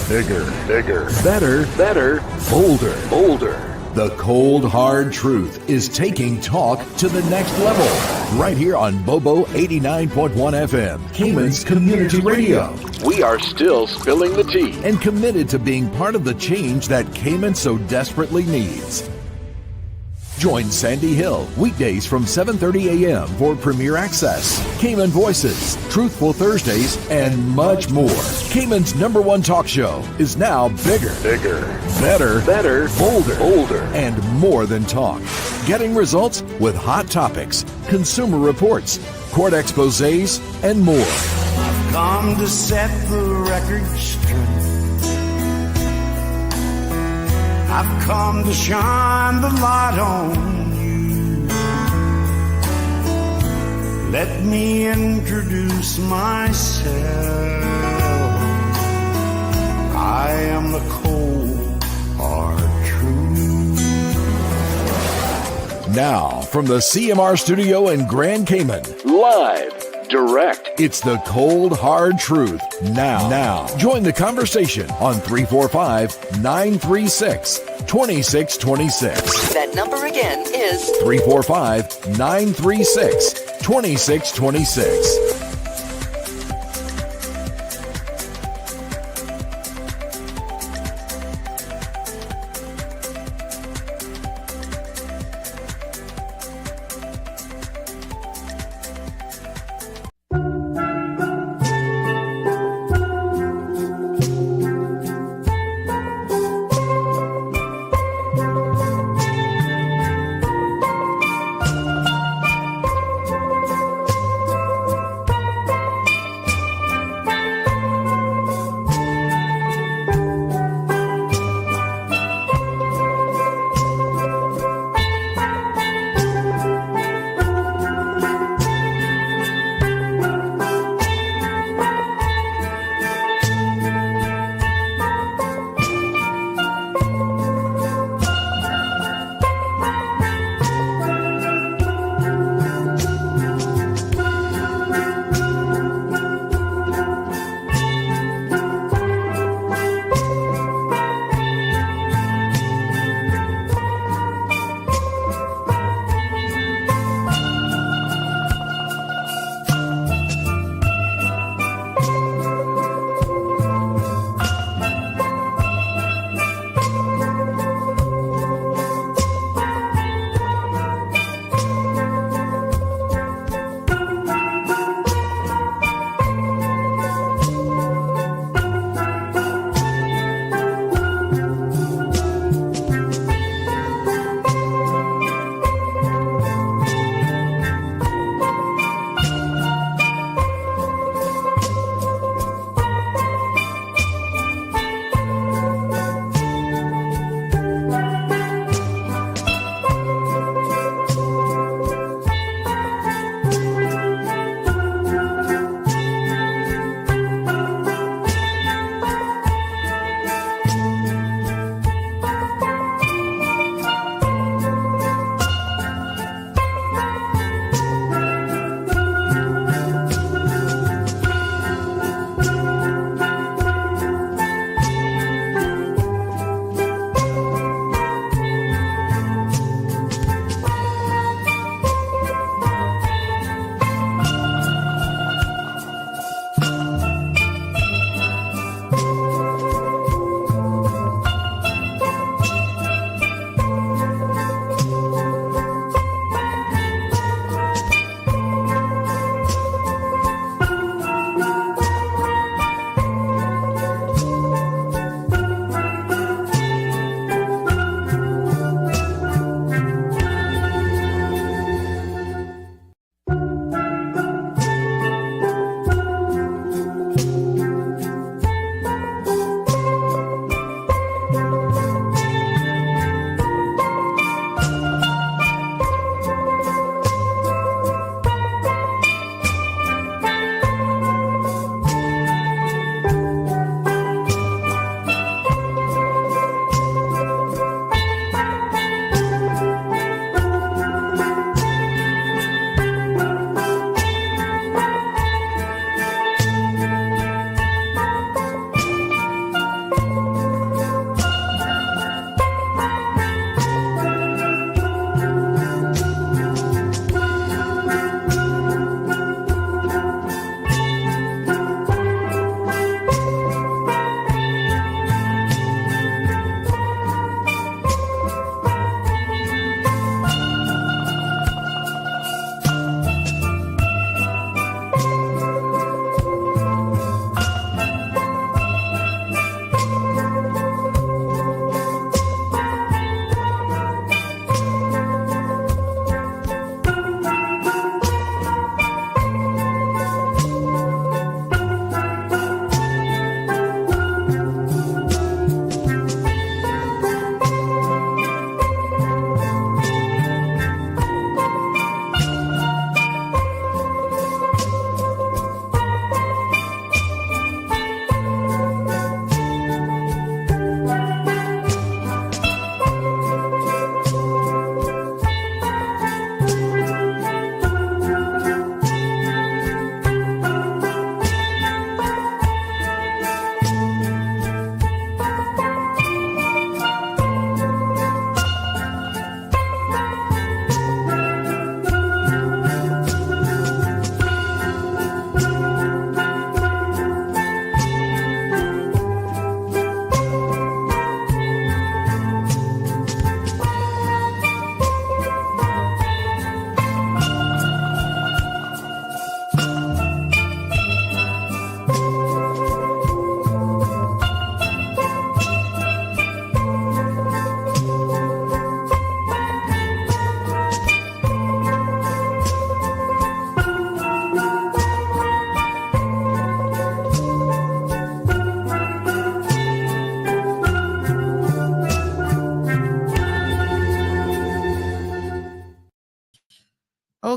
Bigger, better, bolder. The cold, hard truth is taking talk to the next level. Right here on Bobo 89.1 FM, Cayman's Community Radio. We are still spilling the tea and committed to being part of the change that Cayman so desperately needs. Join Sandy Hill weekdays from 7:30 a.m. for Premier Access, Cayman Voices, Truthful Thursdays, and much more. Cayman's #1 talk show is now bigger, better, bolder, and more than talk. Getting results with hot topics, consumer reports, court exposés, and more. I've come to set the record straight. I've come to shine the light on you. Let me introduce myself. I am the cold, hard truth. Now, from the CMR studio in Grand Cayman, live, direct, it's the cold, hard truth. Now, join the conversation on 345-936-2626. That number again is 345-936-2626.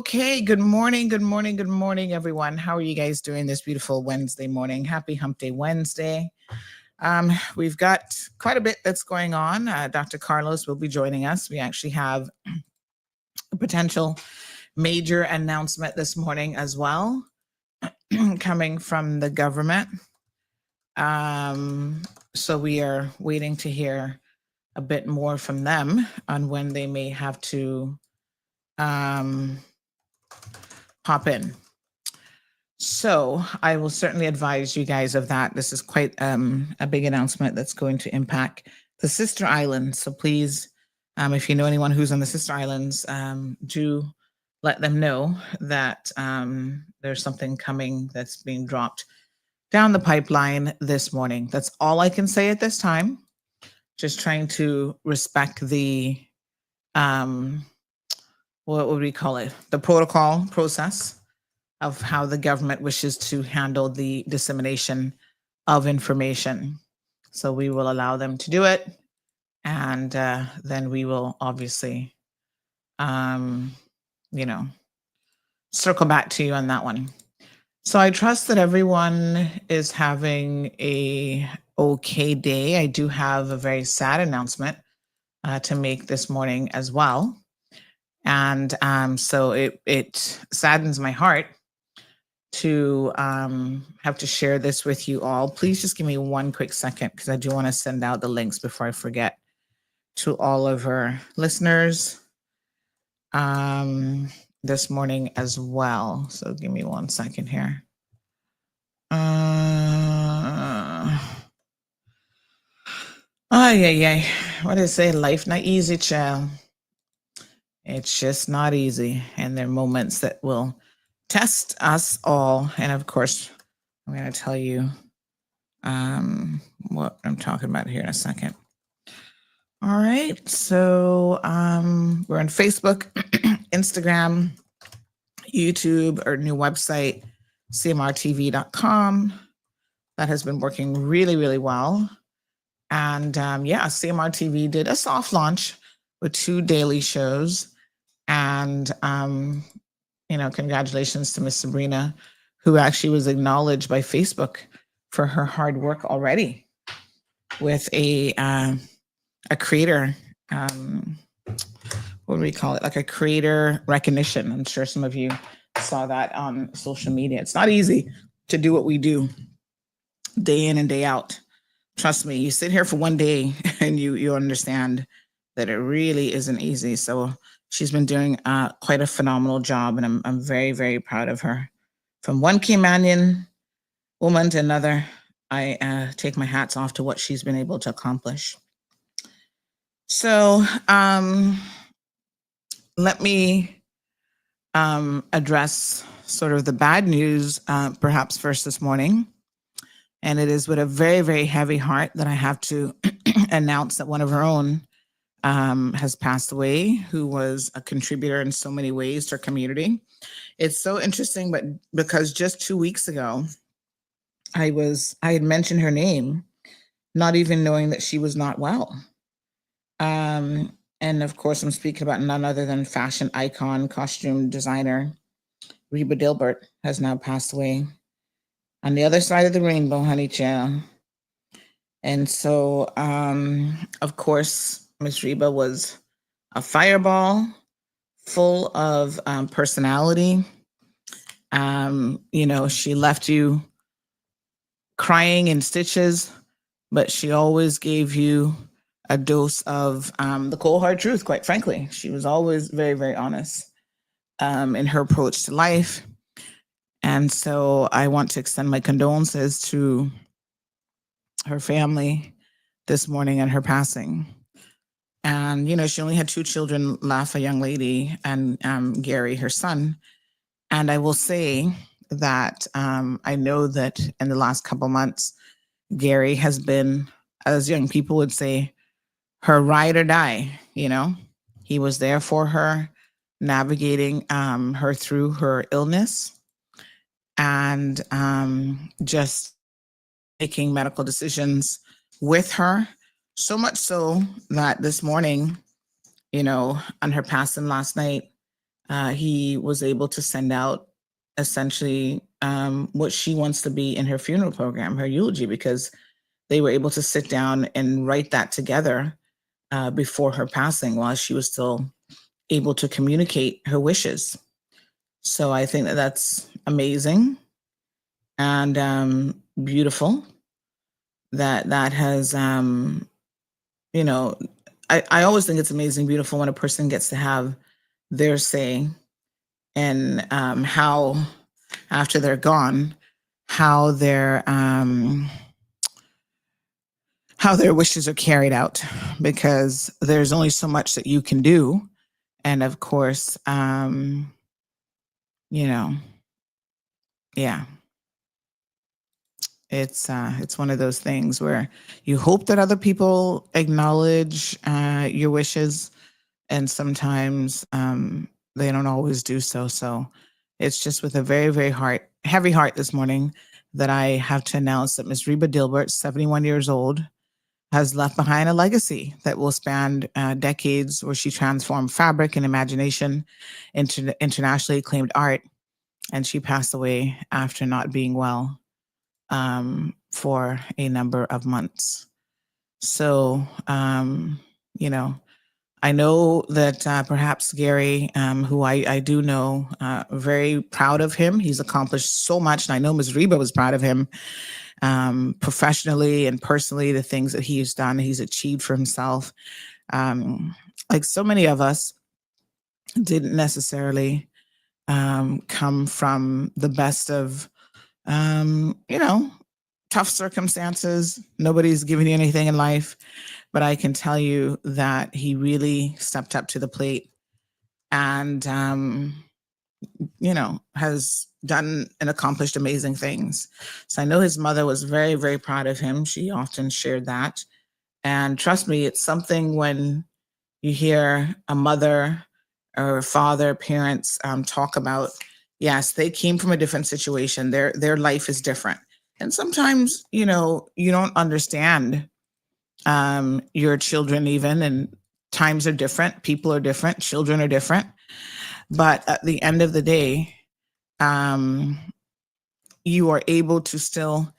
Okay, good morning, everyone. How are you guys doing this beautiful Wednesday morning? Happy Hump Day Wednesday. We've got quite a bit that's going on. Dr. Carlos will be joining us. We actually have a potential major announcement this morning as well, coming from the government. So we are waiting to hear a bit more from them on when they may have to pop in. So I will certainly advise you guys of that. This is quite a big announcement that's going to impact the sister islands. So please, if you know anyone who's on the sister islands, do let them know that there's something coming that's being dropped down the pipeline this morning. That's all I can say at this time. Just trying to respect the what would we call it? The protocol process of how the government wishes to handle the dissemination of information. So we will allow them to do it. And then we will obviously, circle back to you on that one. So I trust that everyone is having a okay day. I do have a very sad announcement to make this morning as well. And so it saddens my heart to have to share this with you all. Please just give me one quick second because I do want to send out the links before I forget to all of our listeners this morning as well. So give me 1 second here. What do they say? Life not easy, child. It's just not easy. And there are moments that will test us all. And of course, I'm going to tell you what I'm talking about here in a second. All right. So we're on Facebook, Instagram, YouTube, our new website, cmrtv.com. That has been working really, really well. And CMR TV did a soft launch with 2 daily shows. And, congratulations to Miss Sabrina, who actually was acknowledged by Facebook for her hard work already with a creator, what do we call it? Like a creator recognition. I'm sure some of you saw that on social media. It's not easy to do what we do day in and day out. Trust me, you sit here for 1 day and you understand that it really isn't easy. So she's been doing quite a phenomenal job, and I'm very, very proud of her. From one Caymanian woman to another, I take my hats off to what she's been able to accomplish. So let me address sort of the bad news perhaps first this morning. And it is with a very, very heavy heart that I have to announce that one of our own has passed away, who was a contributor in so many ways to our community. It's so interesting, but because just 2 weeks ago, I had mentioned her name, not even knowing that she was not well. And of course, I'm speaking about none other than fashion icon, costume designer, Reba Dilbert has now passed away. On the other side of the rainbow, honey child. And so, of course, Miss Reba was a fireball, full of personality. She left you crying in stitches, but she always gave you a dose of the cold hard truth, quite frankly. She was always very, very honest in her approach to life. And so I want to extend my condolences to her family this morning and her passing. And, she only had 2 children left, a young lady and Gary, her son. And I will say that I know that in the last couple months, Gary has been, as young people would say, her ride or die. He was there for her, navigating her through her illness. And just making medical decisions with her, so much so that this morning, on her passing last night, he was able to send out essentially what she wants to be in her funeral program, her eulogy, because they were able to sit down and write that together before her passing while she was still able to communicate her wishes. So I think that that's amazing and beautiful that has, you know, I always think it's amazing, beautiful when a person gets to have their say and how after they're gone, how how their wishes are carried out, because there's only so much that you can do. And of course, you know, yeah, it's one of those things where you hope that other people acknowledge your wishes, and sometimes they don't always do so. So it's just with a very, very heavy heart this morning that I have to announce that Miss Reba Dilbert, 71 years old, has left behind a legacy that will span decades, where she transformed fabric and imagination into internationally acclaimed art. And she passed away after not being well for a number of months. So, you know, I know that perhaps Gary, who I do know, very proud of him. He's accomplished so much. And I know Ms. Reba was proud of him professionally and personally, the things that he's done, he's achieved for himself. Like so many of us didn't necessarily come from the best of, you know, tough circumstances. Nobody's giving you anything in life, but I can tell you that he really stepped up to the plate and, you know, has done and accomplished amazing things. So I know his mother was very, very proud of him. She often shared that. And trust me, it's something when you hear a mother or father, parents talk about, yes, they came from a different situation. Their life is different. And sometimes, you know, you don't understand your children even, and times are different, people are different, children are different. But at the end of the day, you are able to still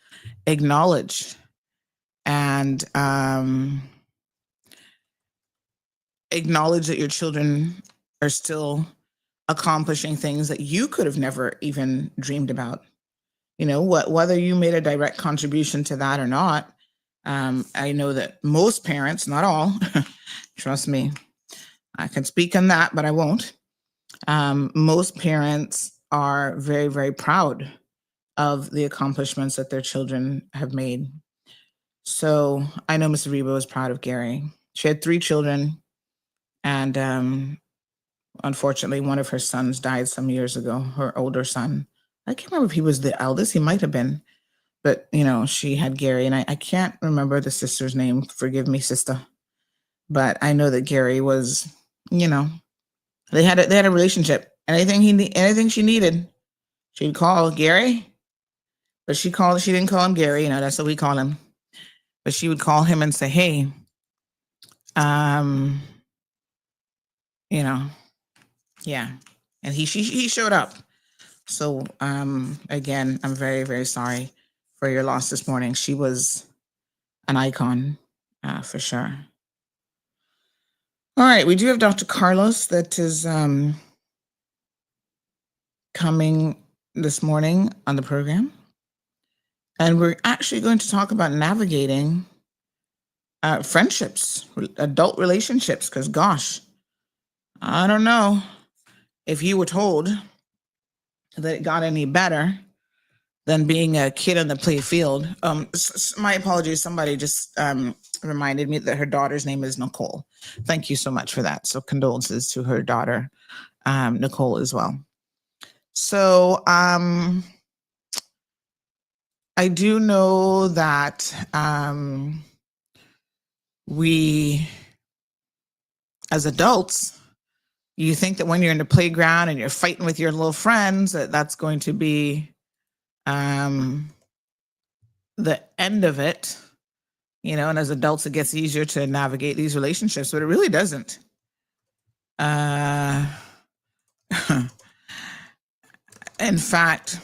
acknowledge and acknowledge that your children are still accomplishing things that you could have never even dreamed about. You know, whether you made a direct contribution to that or not. I know that most parents, not all, trust me, I can speak on that, but I won't. Most parents are very, very proud of the accomplishments that their children have made. So I know Miss Reba was proud of Gary. She had 3 children, and unfortunately, one of her sons died some years ago, her older son. I can't remember if he was the eldest, he might have been. But, you know, she had Gary, and I can't remember the sister's name. Forgive me, sister. But I know that Gary was, you know, they had a relationship. Anything she needed, she'd call Gary. But she didn't call him Gary, you know, that's what we call him. But she would call him and say, hey, you know, yeah. And he showed up. So again, I'm very, very sorry for your loss this morning. She was an icon for sure. All right, we do have Dr. Carlos that is coming this morning on the program. And we're actually going to talk about navigating friendships, adult relationships, because gosh, I don't know if you were told that it got any better than being a kid on the play field. My apologies, somebody just reminded me that her daughter's name is Nicole. Thank you so much for that. So condolences to her daughter, Nicole, as well. So I do know that we, as adults, you think that when you're in the playground and you're fighting with your little friends, that's going to be the end of it, you know, and as adults, it gets easier to navigate these relationships, but it really doesn't. In fact,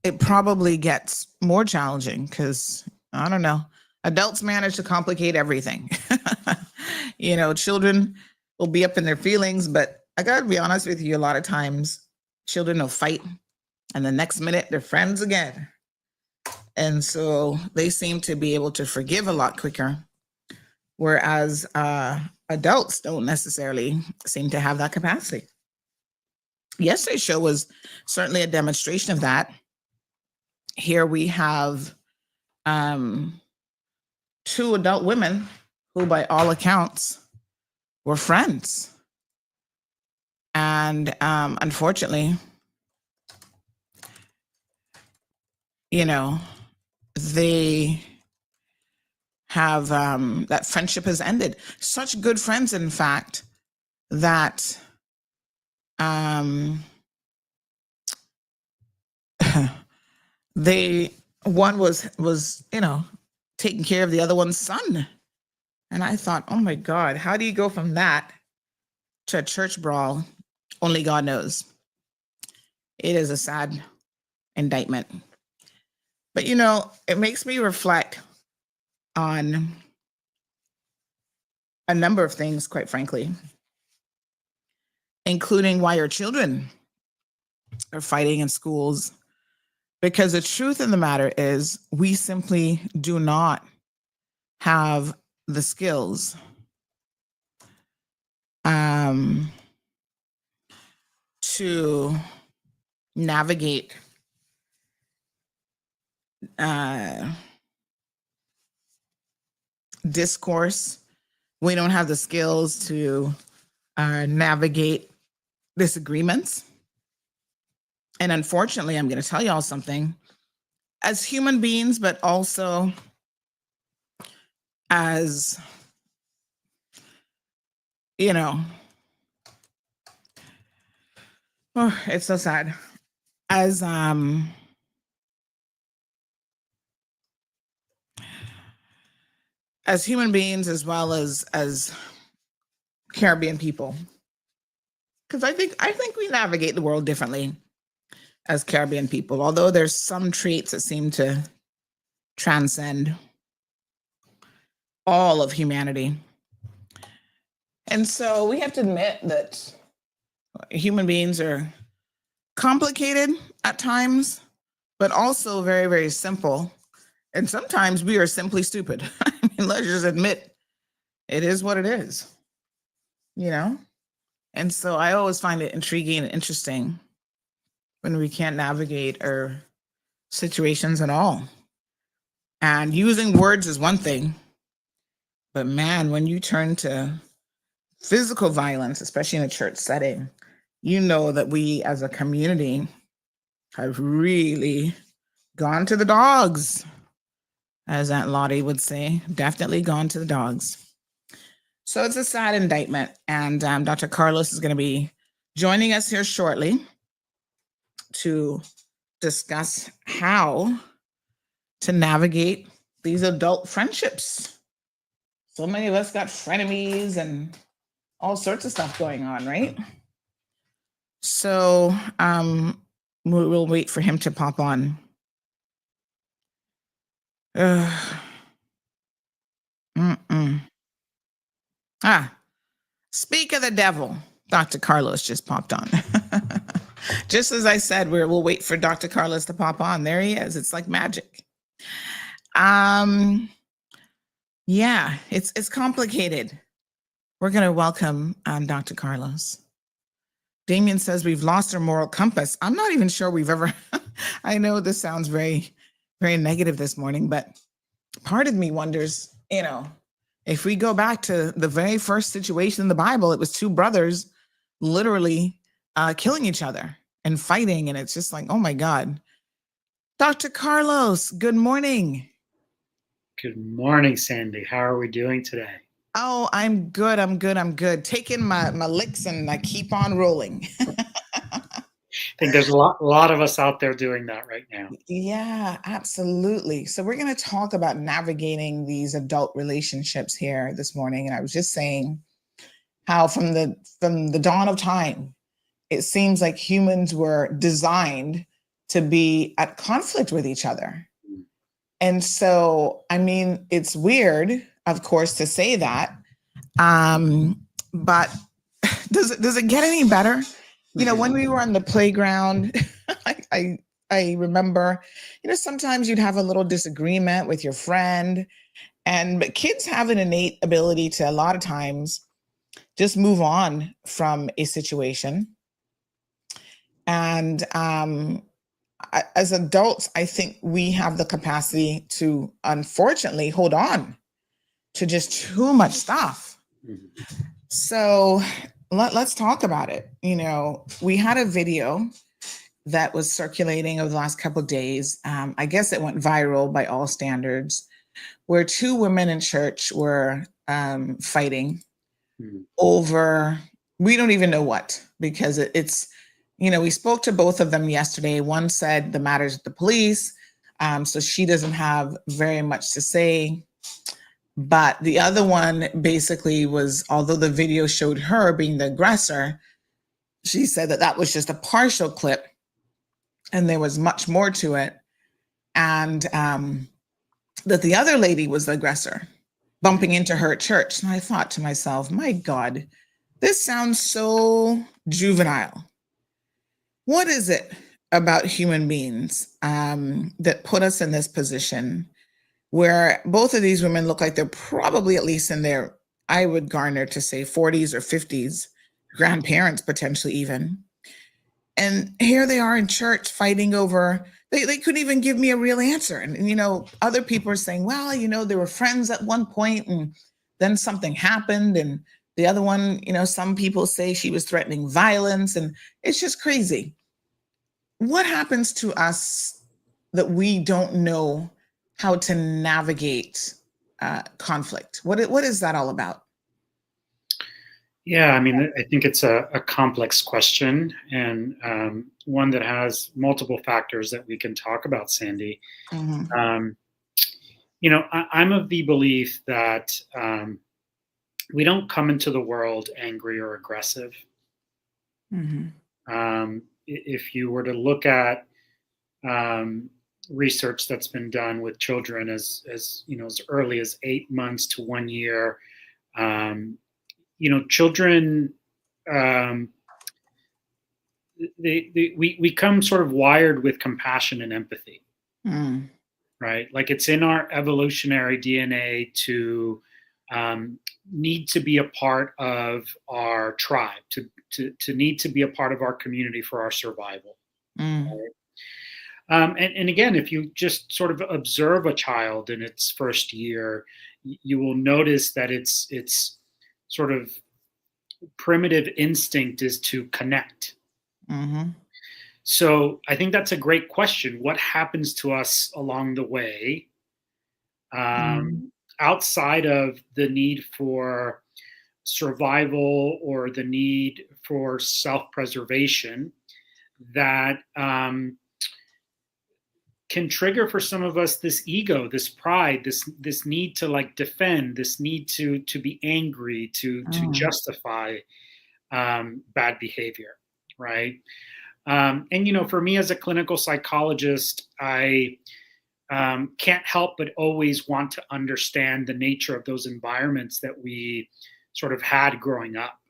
it probably gets more challenging because I don't know. Adults manage to complicate everything. Children will be up in their feelings, but I gotta be honest with you, a lot of times children will fight and the next minute they're friends again. And so they seem to be able to forgive a lot quicker, whereas adults don't necessarily seem to have that capacity. Yesterday's show was certainly a demonstration of that. Here we have two adult women who, by all accounts, were friends. And unfortunately, they have that friendship has ended. Such good friends, in fact, that one was taking care of the other one's son. And I thought, oh my God, how do you go from that to a church brawl? Only God knows. It is a sad indictment. But it makes me reflect on a number of things, quite frankly, including why your children are fighting in schools. Because the truth of the matter is, we simply do not have the skills to navigate discourse. We don't have the skills to navigate disagreements. And unfortunately, I'm going to tell y'all something. As human beings, but also as, it's so sad. As human beings, as well as Caribbean people, because I think we navigate the world differently as Caribbean people, although there's some traits that seem to transcend all of humanity. And so we have to admit that human beings are complicated at times, but also very, very simple. And sometimes we are simply stupid. I mean, let's just admit it is what it is, And so I always find it intriguing and interesting when we can't navigate our situations at all. And using words is one thing, but man, when you turn to physical violence, especially in a church setting, that we as a community have really gone to the dogs, as Aunt Lottie would say, definitely gone to the dogs. So it's a sad indictment. And Dr. Carlos is going to be joining us here shortly to discuss how to navigate these adult friendships. So many of us got frenemies and all sorts of stuff going on, right? So we'll wait for him to pop on. Speak of the devil, Dr. Carlos just popped on. Just as I said, we'll wait for Dr. Carlos to pop on. There he is. It's like magic. Yeah, it's complicated. We're going to welcome Dr. Carlos. Damien says we've lost our moral compass. I'm not even sure we've ever, I know this sounds very, very negative this morning, but part of me wonders, if we go back to the very first situation in the Bible, it was two brothers literally killing each other and fighting. And it's just like, oh my God. Dr. Carlos, good morning. Good morning, Sandy. How are we doing today? Oh, I'm good. Taking my licks and I keep on rolling. I think there's a lot of us out there doing that right now. Yeah, absolutely. So we're going to talk about navigating these adult relationships here this morning. And I was just saying how from the dawn of time, it seems like humans were designed to be at conflict with each other. And so, I mean, it's weird, of course, to say that. But does it get any better? You know, when we were on the playground, I remember, you know, sometimes you'd have a little disagreement with your friend, but kids have an innate ability to a lot of times just move on from a situation. And as adults, I think we have the capacity to, unfortunately, hold on to just too much stuff. So let's talk about it. You know, we had a video that was circulating over the last couple of days. I guess it went viral by all standards, where two women in church were fighting over, we don't even know what, because it's, you know, we spoke to both of them yesterday. One said the matter's with the police, so she doesn't have very much to say. But the other one basically was, although the video showed her being the aggressor, she said that that was just a partial clip and there was much more to it. And that the other lady was the aggressor, bumping into her at church. And I thought to myself, my God, this sounds so juvenile. What is it about human beings that put us in this position where both of these women look like they're probably at least in their, I would garner to say 40s or 50s, grandparents potentially even. And here they are in church fighting over, they couldn't even give me a real answer. And, you know, other people are saying, well, you know, they were friends at one point and then something happened. And the other one, you know, some people say she was threatening violence, and it's just crazy. What happens to us that we don't know how to navigate conflict? What is that all about? Yeah, I mean, I think it's a complex question, and one that has multiple factors that we can talk about, Sandy. Mm-hmm. You know, I'm of the belief that we don't come into the world angry or aggressive. Mm-hmm. If you were to look at research that's been done with children as you know, as early as 8 months to 1 year, you know, children, we come sort of wired with compassion and empathy, right? Like it's in our evolutionary DNA to need to be a part of our tribe, to need to be a part of our community for our survival. Right? And again, if you just sort of observe a child in its first year, you will notice that its sort of primitive instinct is to connect. Mm-hmm. So I think that's a great question. What happens to us along the way, outside of the need for survival or the need for self-preservation, that can trigger for some of us this ego, this pride, this need to like defend, this need to be angry, to justify bad behavior, right? And you know, for me as a clinical psychologist, I can't help but always want to understand the nature of those environments that we sort of had growing up,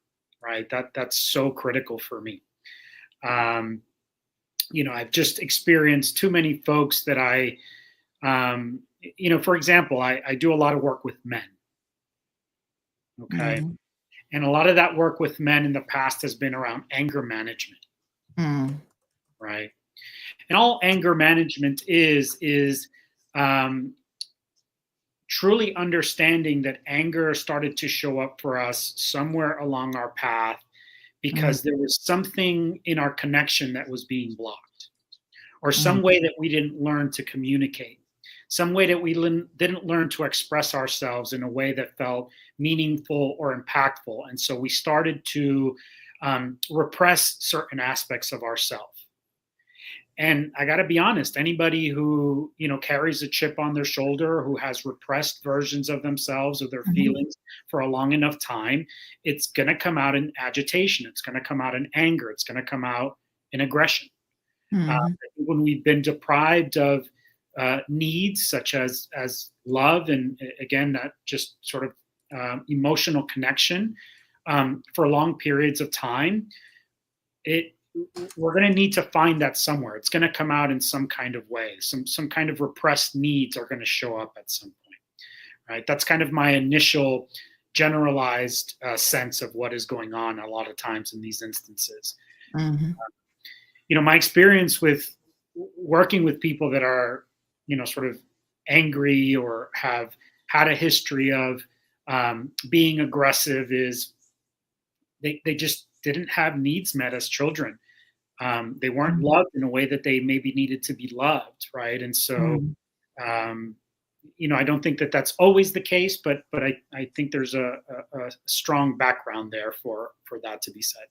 right? That's so critical for me. You know, I've just experienced too many folks that you know, for example, I do a lot of work with men. Okay. Mm-hmm. And a lot of that work with men in the past has been around anger management. Right. And all anger management is truly understanding that anger started to show up for us somewhere along our path because there was something in our connection that was being blocked, or some way that we didn't learn to communicate, some way that we didn't learn to express ourselves in a way that felt meaningful or impactful. And so we started to repress certain aspects of ourselves. And I got to be honest, anybody who, carries a chip on their shoulder, who has repressed versions of themselves or their feelings for a long enough time, it's going to come out in agitation. It's going to come out in anger. It's going to come out in aggression. When we've been deprived of needs such as love, and again, that just sort of emotional connection for long periods of time, we're going to need to find that somewhere. It's going to come out in some kind of way. Some kind of repressed needs are going to show up at some point, right? That's kind of my initial generalized sense of what is going on a lot of times in these instances. My experience with working with people that are, sort of angry or have had a history of being aggressive is they just didn't have needs met as children. They weren't loved in a way that they maybe needed to be loved, right? And so, I don't think that that's always the case, but I think there's a strong background there for that to be said.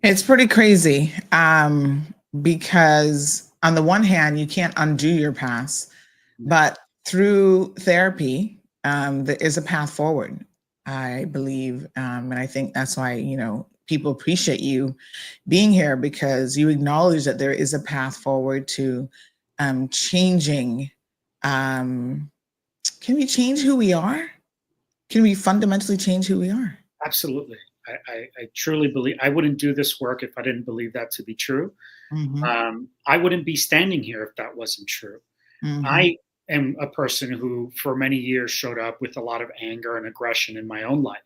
It's pretty crazy because on the one hand, you can't undo your past, but through therapy, there is a path forward, I believe. And I think that's why, people appreciate you being here, because you acknowledge that there is a path forward to changing. Can we change who we are? Can we fundamentally change who we are? Absolutely. I truly believe. I wouldn't do this work if I didn't believe that to be true. I wouldn't be standing here if that wasn't true. I am a person who for many years showed up with a lot of anger and aggression in my own life,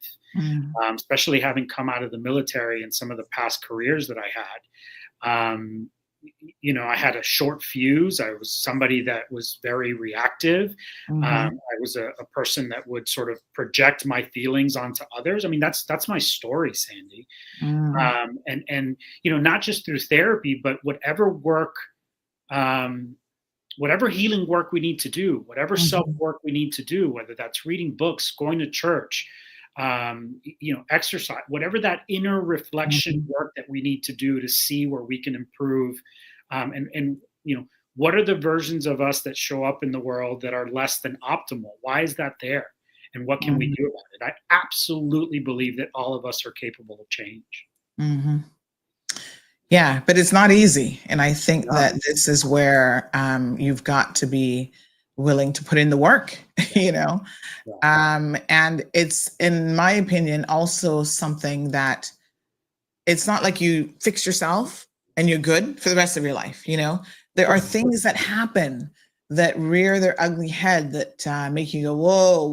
especially having come out of the military and some of the past careers that I had. I had a short fuse. I was somebody that was very reactive. I was a person that would sort of project my feelings onto others. I mean, that's my story, Sandy. And not just through therapy, but whatever work, whatever healing work we need to do, whatever self-work we need to do, whether that's reading books, going to church, exercise, whatever that inner reflection work that we need to do to see where we can improve. And what are the versions of us that show up in the world that are less than optimal? Why is that there? And what can we do about it? I absolutely believe that all of us are capable of change. Yeah, but it's not easy. And I think that this is where you've got to be willing to put in the work, and it's, in my opinion, also something that it's not like you fix yourself and you're good for the rest of your life. There are things that happen that rear their ugly head that make you go, whoa,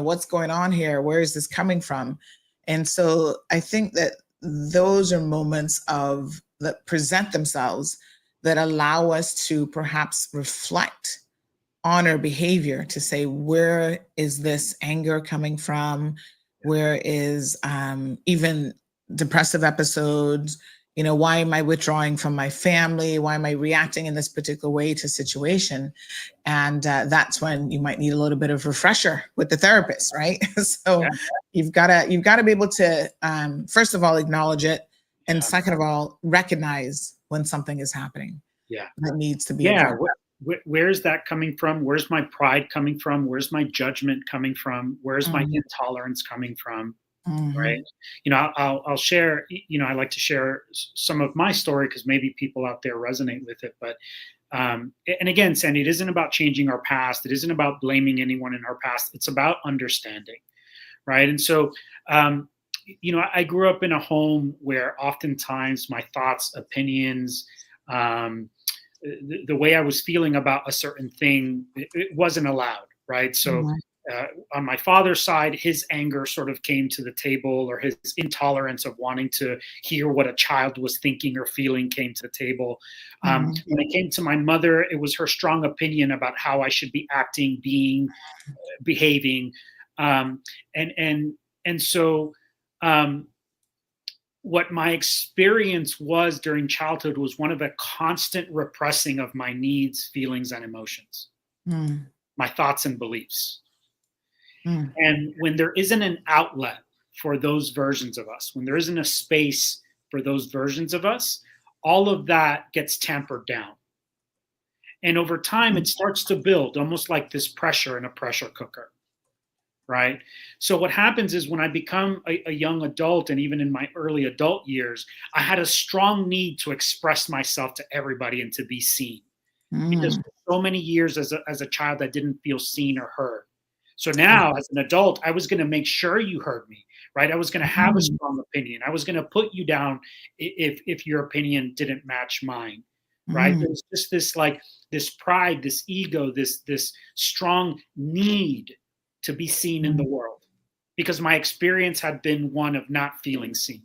what's going on here? Where is this coming from? And so I think that those are moments that present themselves that allow us to perhaps reflect on our behavior, to say, where is this anger coming from? Where is even depressive episodes? Why am I withdrawing from my family? Why am I reacting in this particular way to situation? And that's when you might need a little bit of refresher with the therapist, right? So you've got to be able to, first of all, acknowledge it. And second of all, recognize when something is happening. That needs to be addressed. Where's that coming from? Where's my pride coming from? Where's my judgment coming from? Where's my intolerance coming from? Right. I'll share, I like to share some of my story because maybe people out there resonate with it. But, and again, Sandy, it isn't about changing our past. It isn't about blaming anyone in our past. It's about understanding. Right. And so, I grew up in a home where oftentimes my thoughts, opinions, the way I was feeling about a certain thing, it wasn't allowed. Right. So on my father's side, his anger sort of came to the table, or his intolerance of wanting to hear what a child was thinking or feeling came to the table. When it came to my mother, it was her strong opinion about how I should be acting, behaving. And so what my experience was during childhood was one of a constant repressing of my needs, feelings, and emotions, my thoughts and beliefs. And when there isn't an outlet for those versions of us, when there isn't a space for those versions of us, all of that gets tampered down. And over time, it starts to build almost like this pressure in a pressure cooker, right? So what happens is when I become a young adult, and even in my early adult years, I had a strong need to express myself to everybody and to be seen. Because for so many years as a child, I didn't feel seen or heard. So now as an adult, I was going to make sure you heard me, right? I was going to have a strong opinion. I was going to put you down if your opinion didn't match mine, right? There's just this pride, this ego, this strong need to be seen in the world, because my experience had been one of not feeling seen.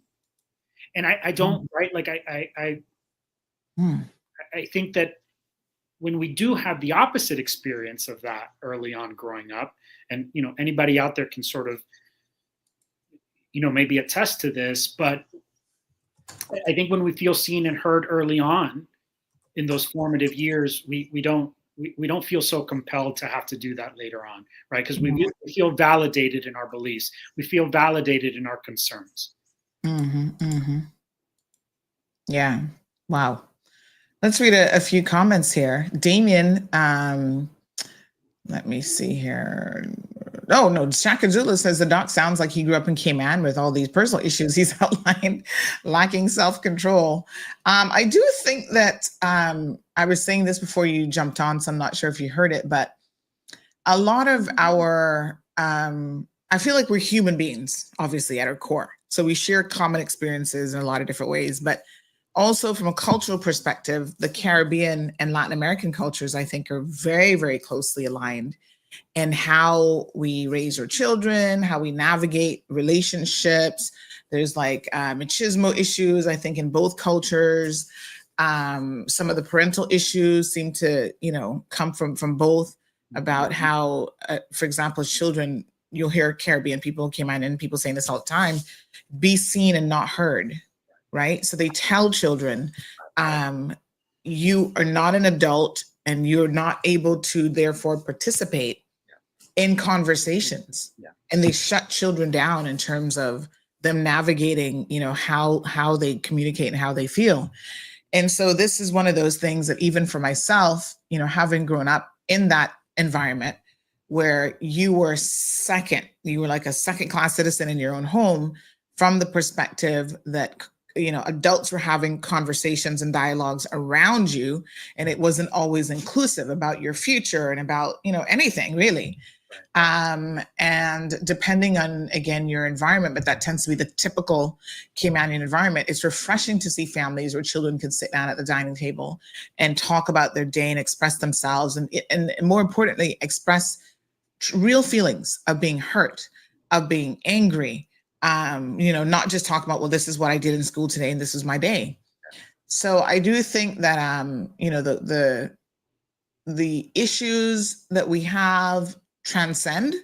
And I don't, right? Like I think that when we do have the opposite experience of that early on growing up, and anybody out there can sort of maybe attest to this, but I think when we feel seen and heard early on in those formative years, we don't feel so compelled to have to do that later on, right? Because we feel validated in our beliefs, we feel validated in our concerns. Yeah. Wow. Let's read a few comments here. Damien, let me see here. Oh, no, Shakazula says the doc sounds like he grew up in Cayman with all these personal issues he's outlined, lacking self-control. I do think that I was saying this before you jumped on, so I'm not sure if you heard it, but a lot of our, I feel like we're human beings, obviously, at our core. So we share common experiences in a lot of different ways, but also from a cultural perspective, the Caribbean and Latin American cultures, I think, are very, very closely aligned in how we raise our children, how we navigate relationships. There's like machismo issues, I think, in both cultures. Some of the parental issues seem to, come from both, about how, for example, children, you'll hear Caribbean people, Cayman, and people saying this all the time, be seen and not heard. Right? So they tell children, you are not an adult and you're not able to therefore participate in conversations. And they shut children down in terms of them navigating, how they communicate and how they feel. And so this is one of those things that even for myself, having grown up in that environment where you were like a second-class citizen in your own home, from the perspective that adults were having conversations and dialogues around you, and it wasn't always inclusive about your future and about, anything really. And depending on, again, your environment, but that tends to be the typical Caymanian environment, it's refreshing to see families where children can sit down at the dining table and talk about their day and express themselves, and more importantly, express real feelings of being hurt, of being angry, not just talk about, well, this is what I did in school today and this is my day. So I do think that, the issues that we have transcend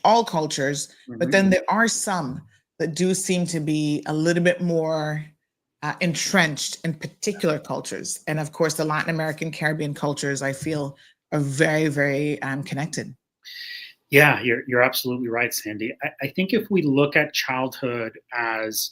all cultures, but then there are some that do seem to be a little bit more entrenched in particular cultures. And of course, the Latin American, Caribbean cultures, I feel, are very, very connected. Yeah, you're absolutely right, Sandy. I think if we look at childhood as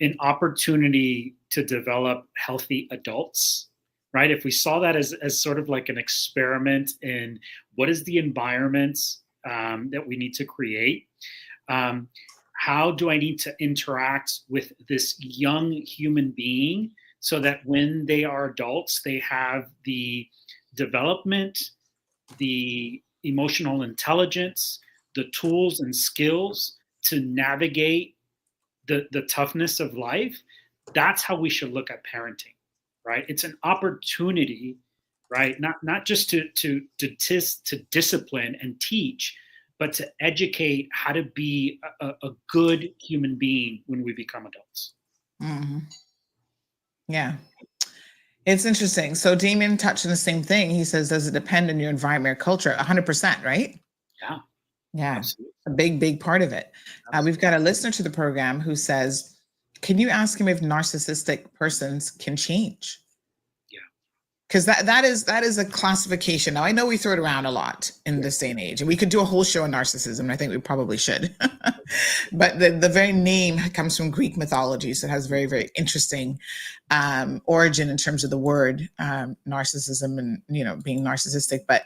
an opportunity to develop healthy adults, right? If we saw that as sort of like an experiment in what is the environment that we need to create, how do I need to interact with this young human being so that when they are adults, they have the development, the emotional intelligence, the tools and skills to navigate the toughness of life. That's how we should look at parenting, right? It's an opportunity, right? Not just to discipline and teach, but to educate how to be a good human being when we become adults. Yeah. It's interesting. So Damien touched on the same thing. He says, does it depend on your environment or culture? 100%, right? Yeah. Absolutely. A big part of it. We've got a listener to the program who says, can you ask him if narcissistic persons can change? Because that is a classification. Now I know we throw it around a lot in this day and age, and we could do a whole show on narcissism, and I think we probably should. But the very name comes from Greek mythology, so it has very, very interesting origin in terms of the word narcissism and being narcissistic. But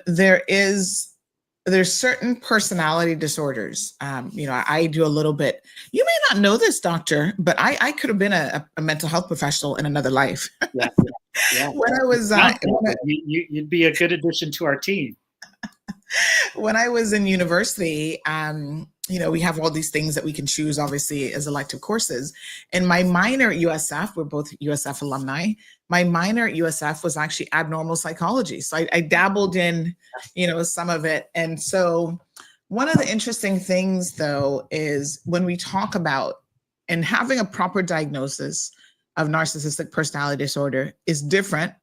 there's certain personality disorders. I do a little bit. You may not know this, doctor, but I could have been a mental health professional in another life. Yeah. Yeah. When I was you'd be a good addition to our team. When I was in university, we have all these things that we can choose, obviously, as elective courses. And my minor at USF, we're both USF alumni. My minor at USF was actually abnormal psychology. So I dabbled in, some of it. And so one of the interesting things, though, is when we talk about and having a proper diagnosis of narcissistic personality disorder is different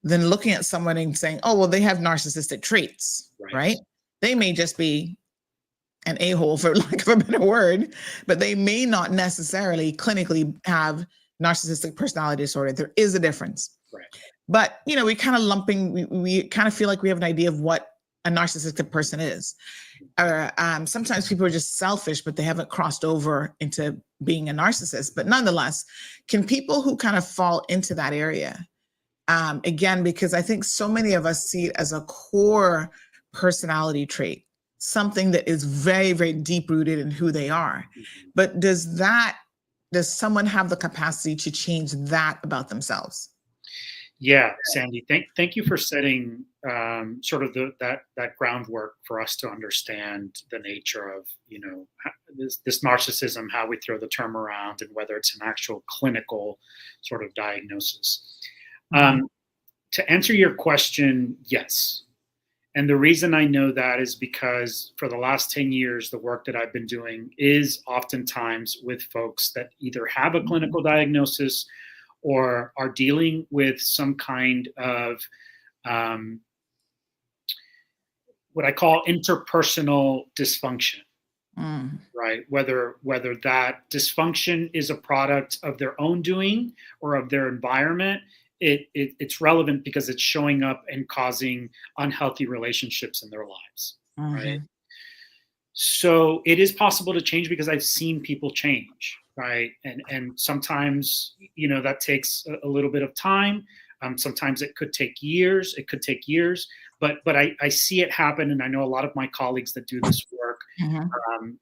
than looking at someone and saying, oh, well, they have narcissistic traits, right? They may just be an a-hole, for lack of a better word, but they may not necessarily clinically have narcissistic personality disorder. There is a difference. Right. But, we kind of we kind of feel like we have an idea of what a narcissistic person is. Sometimes people are just selfish, but they haven't crossed over into being a narcissist. But nonetheless, can people who kind of fall into that area, again, because I think so many of us see it as a core personality trait, something that is very, very deep rooted in who they are. But does someone have the capacity to change that about themselves? Yeah, Sandy, thank you for setting sort of that groundwork for us to understand the nature of this narcissism, how we throw the term around, and whether it's an actual clinical sort of diagnosis. To answer your question, yes. And the reason I know that is because for the last 10 years, the work that I've been doing is oftentimes with folks that either have a clinical diagnosis or are dealing with some kind of what I call interpersonal dysfunction, right? Whether that dysfunction is a product of their own doing or of their environment, it's relevant because it's showing up and causing unhealthy relationships in their lives, right? So it is possible to change because I've seen people change, right? And sometimes, that takes a little bit of time. Sometimes it could take years. But I see it happen, and I know a lot of my colleagues that do this work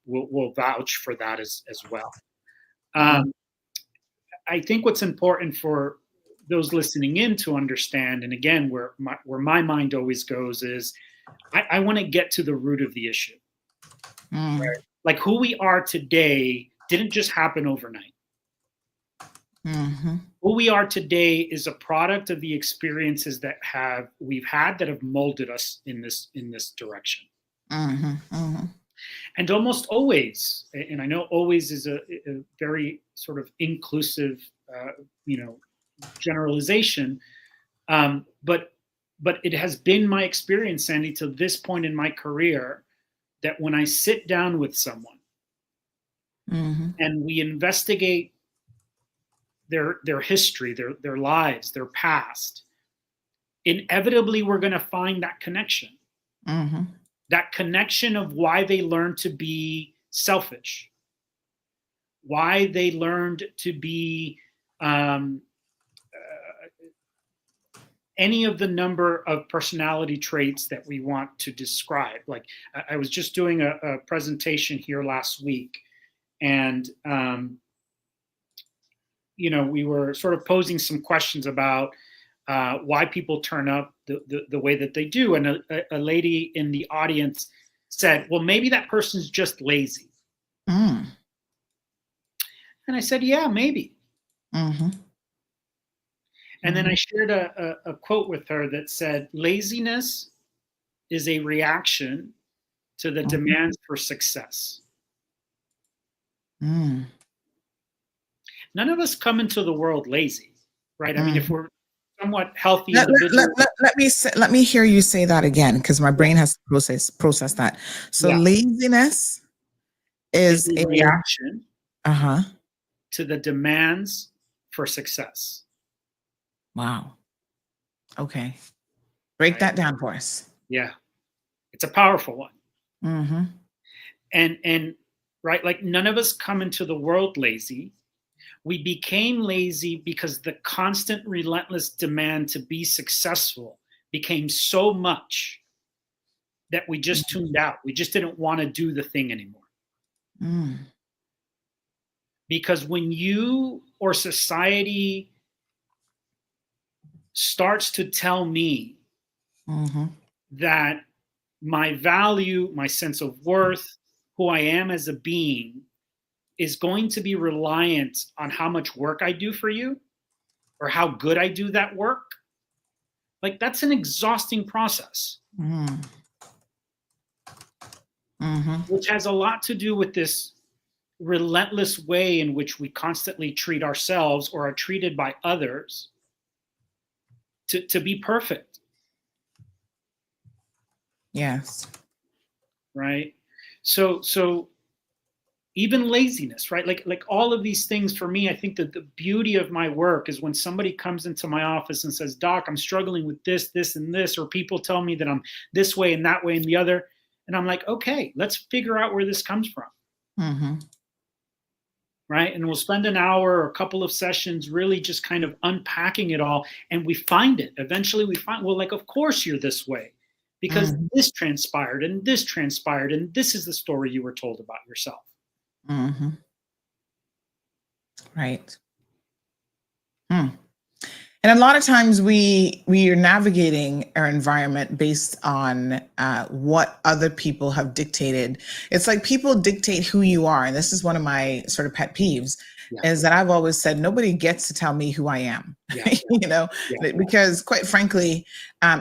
will vouch for that as well. I think what's important for those listening in to understand, and again, where my mind always goes is, I want to get to the root of the issue. Right? Like who we are today didn't just happen overnight. Who we are today is a product of the experiences that we've had that have molded us in this direction. And almost always, and I know always is a very sort of inclusive, generalization, but it has been my experience, Sandy, to this point in my career, that when I sit down with someone and we investigate their history, their lives, their past, inevitably we're going to find that connection. That connection of why they learned to be selfish, why they learned to be any of the number of personality traits that we want to describe. Like I was just doing a presentation here last week, and we were sort of posing some questions about why people turn up the way that they do. And a lady in the audience said, well, maybe that person's just lazy. And I said, yeah, maybe. And then I shared a quote with her that said, laziness is a reaction to the demands for success. None of us come into the world lazy, right? I mean, if we're somewhat healthy individuals. Let me hear you say that again, because my brain has to process that. So laziness is a reaction to the demands for success. Wow. Okay. Break Right? that down for us. Yeah. It's a powerful one. Mm-hmm. And right, like none of us come into the world lazy. We became lazy because the constant, relentless demand to be successful became so much that we just tuned out. We just didn't want to do the thing anymore. Mm. Because when you or society starts to tell me Mm-hmm. that my value, my sense of worth, who I am as a being is going to be reliant on how much work I do for you or how good I do that work, like that's an exhausting process. Mm. Mm-hmm. Which has a lot to do with this relentless way in which we constantly treat ourselves or are treated by others to be perfect. Yes. Right. So even laziness, right? Like all of these things for me, I think that the beauty of my work is when somebody comes into my office and says, Doc, I'm struggling with this, and this, or people tell me that I'm this way and that way and the other. And I'm like, okay, let's figure out where this comes from. Mm-hmm. Right. And we'll spend an hour or a couple of sessions really just kind of unpacking it all. And we find it. Eventually we find, well, like, of course you're this way because this transpired and this transpired. And this is the story you were told about yourself. Mm-hmm. Right. Hmm. And a lot of times we are navigating our environment based on what other people have dictated. It's like people dictate who you are. And this is one of my sort of pet peeves is that I've always said, nobody gets to tell me who I am, because quite frankly,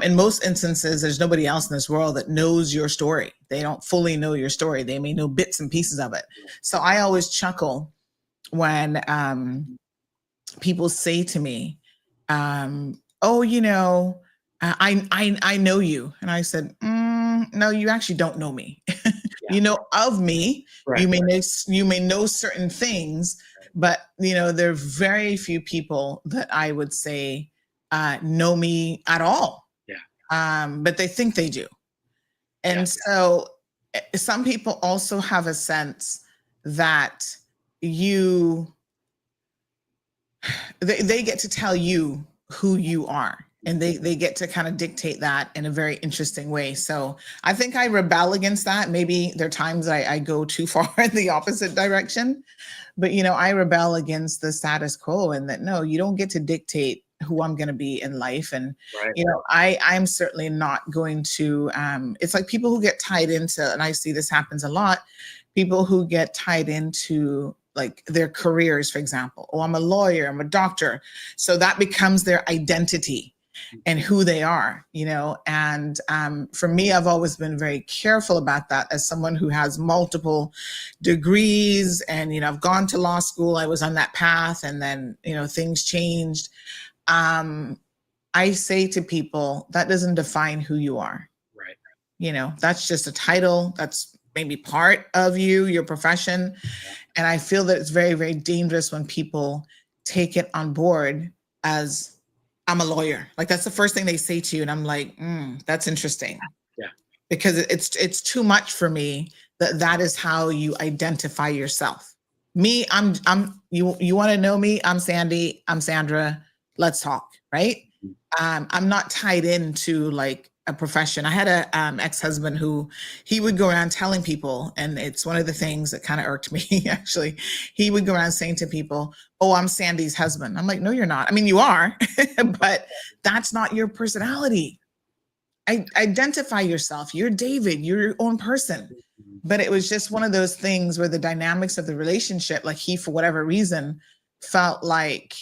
in most instances, there's nobody else in this world that knows your story. They don't fully know your story. They may know bits and pieces of it. So I always chuckle when people say to me, oh, I know you. And I said, no, you actually don't know me. You know of me. Right. You may know certain things, but there are very few people that I would say know me at all. But they think they do. And so some people also have a sense that they get to tell you who you are, and they get to kind of dictate that in a very interesting way. So I think I rebel against that. Maybe there are times I go too far in the opposite direction, but I rebel against the status quo, and that no, you don't get to dictate who I'm going to be in life. And I'm certainly not going to it's like people who get tied into, and I see this happens a lot, people who get tied into like their careers, for example. Oh, I'm a lawyer, I'm a doctor. So that becomes their identity and who they are, and for me, I've always been very careful about that as someone who has multiple degrees and, I've gone to law school, I was on that path, and then, things changed. I say to people, that doesn't define who you are. Right. That's just a title. That's maybe part of your profession. And I feel that it's very, very dangerous when people take it on board as I'm a lawyer. Like that's the first thing they say to you. And I'm like, that's interesting. Yeah. Because it's too much for me that is how you identify yourself. Me, you want to know me? I'm Sandy. I'm Sandra. Let's talk. Right. I'm not tied into like a profession. I had a ex-husband who he would go around telling people, and it's one of the things that kind of irked me actually. He would go around saying to people, oh, I'm Sandy's husband. I'm like, no, you're not. I mean, you are, but that's not your personality. Identify yourself. You're David, you're your own person. But it was just one of those things where the dynamics of the relationship, like he, for whatever reason, felt like,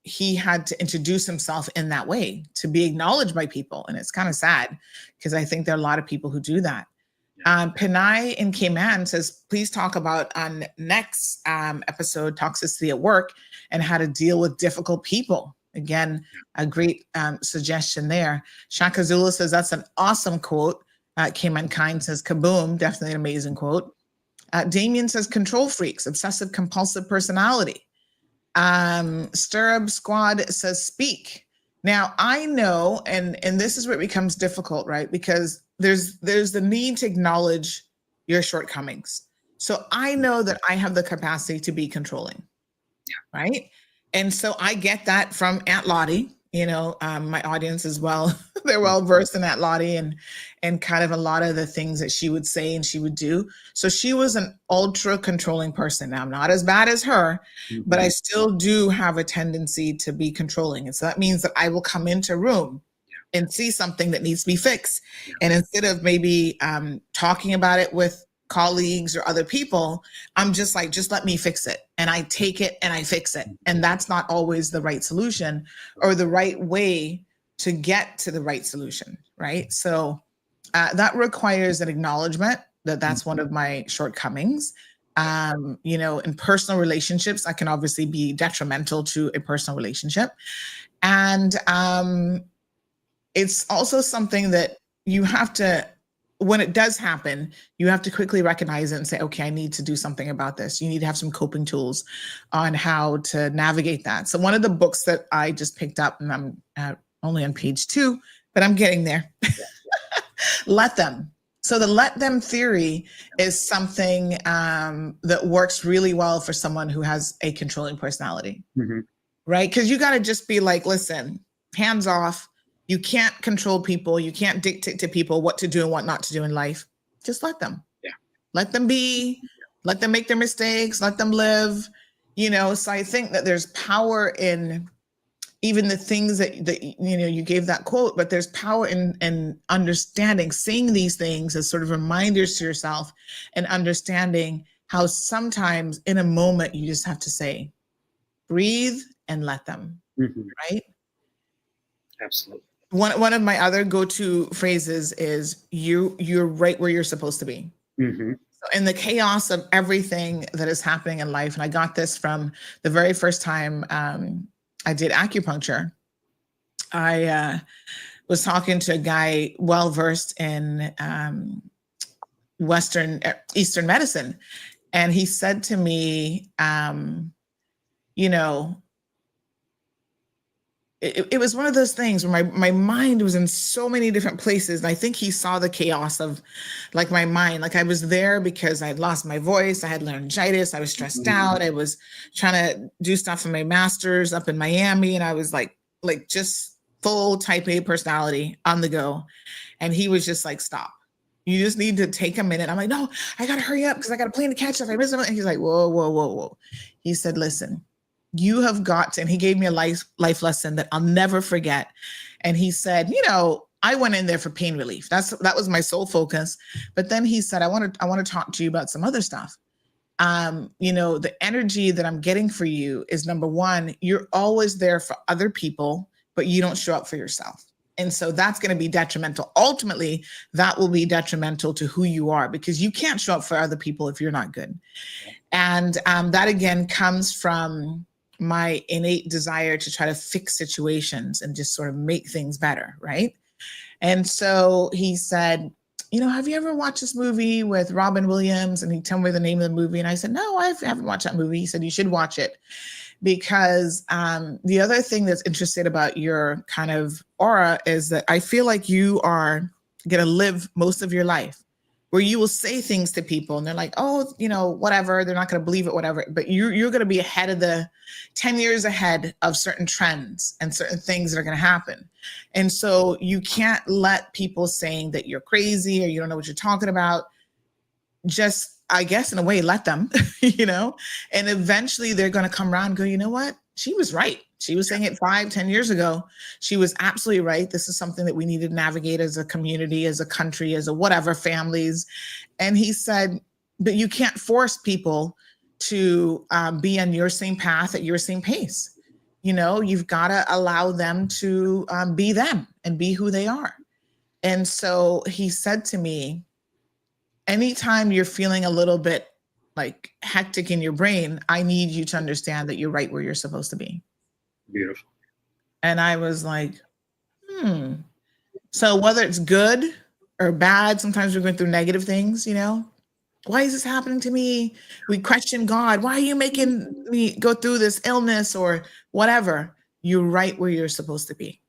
he had to introduce himself in that way to be acknowledged by people. And it's kind of sad because I think there are a lot of people who do that. Pinay in Cayman says, please talk about on next episode, toxicity at work and how to deal with difficult people. Again, a great suggestion there. Shaka Zula says, that's an awesome quote. Cayman Kind says, kaboom, definitely an amazing quote. Damien says, control freaks, obsessive compulsive personality. Stirrup Squad says, speak. Now I know, and this is where it becomes difficult, right? Because there's the need to acknowledge your shortcomings. So I know that I have the capacity to be controlling, right? And so I get that from Aunt Lottie. My audience as well. They're well versed in Aunt Lottie and kind of a lot of the things that she would say and she would do. So she was an ultra controlling person. Now I'm not as bad as her, but I still do have a tendency to be controlling. And so that means that I will come into a room and see something that needs to be fixed. And instead of maybe talking about it with colleagues or other people, I'm just like, just let me fix it. And I take it and I fix it. And that's not always the right solution or the right way to get to the right solution, right? So that requires an acknowledgement that that's one of my shortcomings. In personal relationships, I can obviously be detrimental to a personal relationship. And it's also something that you have to, when it does happen, you have to quickly recognize it and say, okay, I need to do something about this. You need to have some coping tools on how to navigate that. So one of the books that I just picked up, and I'm only on page 2, but I'm getting there. Let them. So the let them theory is something that works really well for someone who has a controlling personality, right? Because you got to just be like, listen, hands off. You can't control people. You can't dictate to people what to do and what not to do in life. Just let them. Yeah. Let them be. Let them make their mistakes. Let them live. So I think that there's power in even the things that you gave that quote, but there's power in understanding, seeing these things as sort of reminders to yourself and understanding how sometimes in a moment you just have to say, breathe and let them, right? Absolutely. One of my other go-to phrases is you're right where you're supposed to be. So in the chaos of everything that is happening in life, and I got this from the very first time I did acupuncture. I was talking to a guy well versed in Eastern medicine, and he said to me, it was one of those things where my mind was in so many different places. And I think he saw the chaos of like my mind. Like I was there because I had lost my voice. I had laryngitis. I was stressed out. I was trying to do stuff for my master's up in Miami. And I was like just full type A personality on the go. And he was just like, stop. You just need to take a minute. I'm like, no, I got to hurry up because I got a plane to catch. If I miss it. And he's like, whoa. He said, listen, you have got to, and he gave me a life lesson that I'll never forget. And he said, I went in there for pain relief. That was my sole focus. But then he said, I want to talk to you about some other stuff. The energy that I'm getting for you is, number one, you're always there for other people, but you don't show up for yourself. And so that's going to be detrimental. Ultimately, that will be detrimental to who you are because you can't show up for other people if you're not good. And that, again, comes from my innate desire to try to fix situations and just sort of make things better, right? And so he said, have you ever watched this movie with Robin Williams? And he told me the name of the movie. And I said, no, I haven't watched that movie. He said, you should watch it because the other thing that's interesting about your kind of aura is that I feel like you are going to live most of your life where you will say things to people and they're like, oh, whatever, they're not going to believe it, whatever. But you're going to be ahead of 10 years ahead of certain trends and certain things that are going to happen. And so you can't let people saying that you're crazy or you don't know what you're talking about. Just, I guess, in a way, let them, and eventually they're going to come around and go, you know what? She was right. She was saying it 5-10 years ago. She was absolutely right. This is something that we need to navigate as a community, as a country, as a whatever, families. And he said, but you can't force people to be on your same path at your same pace. You've got to allow them to be them and be who they are. And so he said to me, anytime you're feeling a little bit like hectic in your brain, I need you to understand that you're right where you're supposed to be. Beautiful. And I was like, So whether it's good or bad, sometimes we're going through negative things, why is this happening to me? We question God. Why are you making me go through this illness or whatever? You're right where you're supposed to be.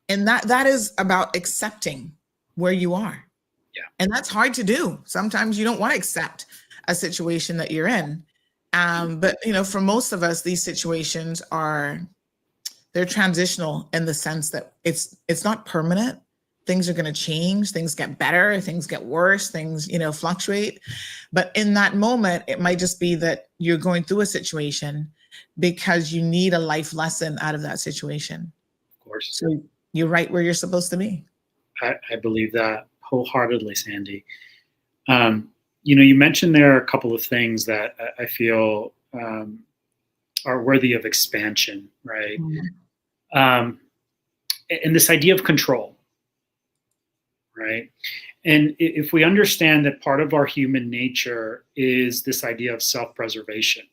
And that is about accepting where you are. Yeah. And that's hard to do. Sometimes you don't want to accept a situation that you're in. But for most of us, these situations they're transitional in the sense that it's not permanent. Things are going to change, things get better, things get worse, things, fluctuate. But in that moment, it might just be that you're going through a situation because you need a life lesson out of that situation. Of course. So you're right where you're supposed to be. I believe that wholeheartedly, Sandy. You mentioned there are a couple of things that I feel are worthy of expansion, right? Mm-hmm. And this idea of control, right? And if we understand that part of our human nature is this idea of self-preservation,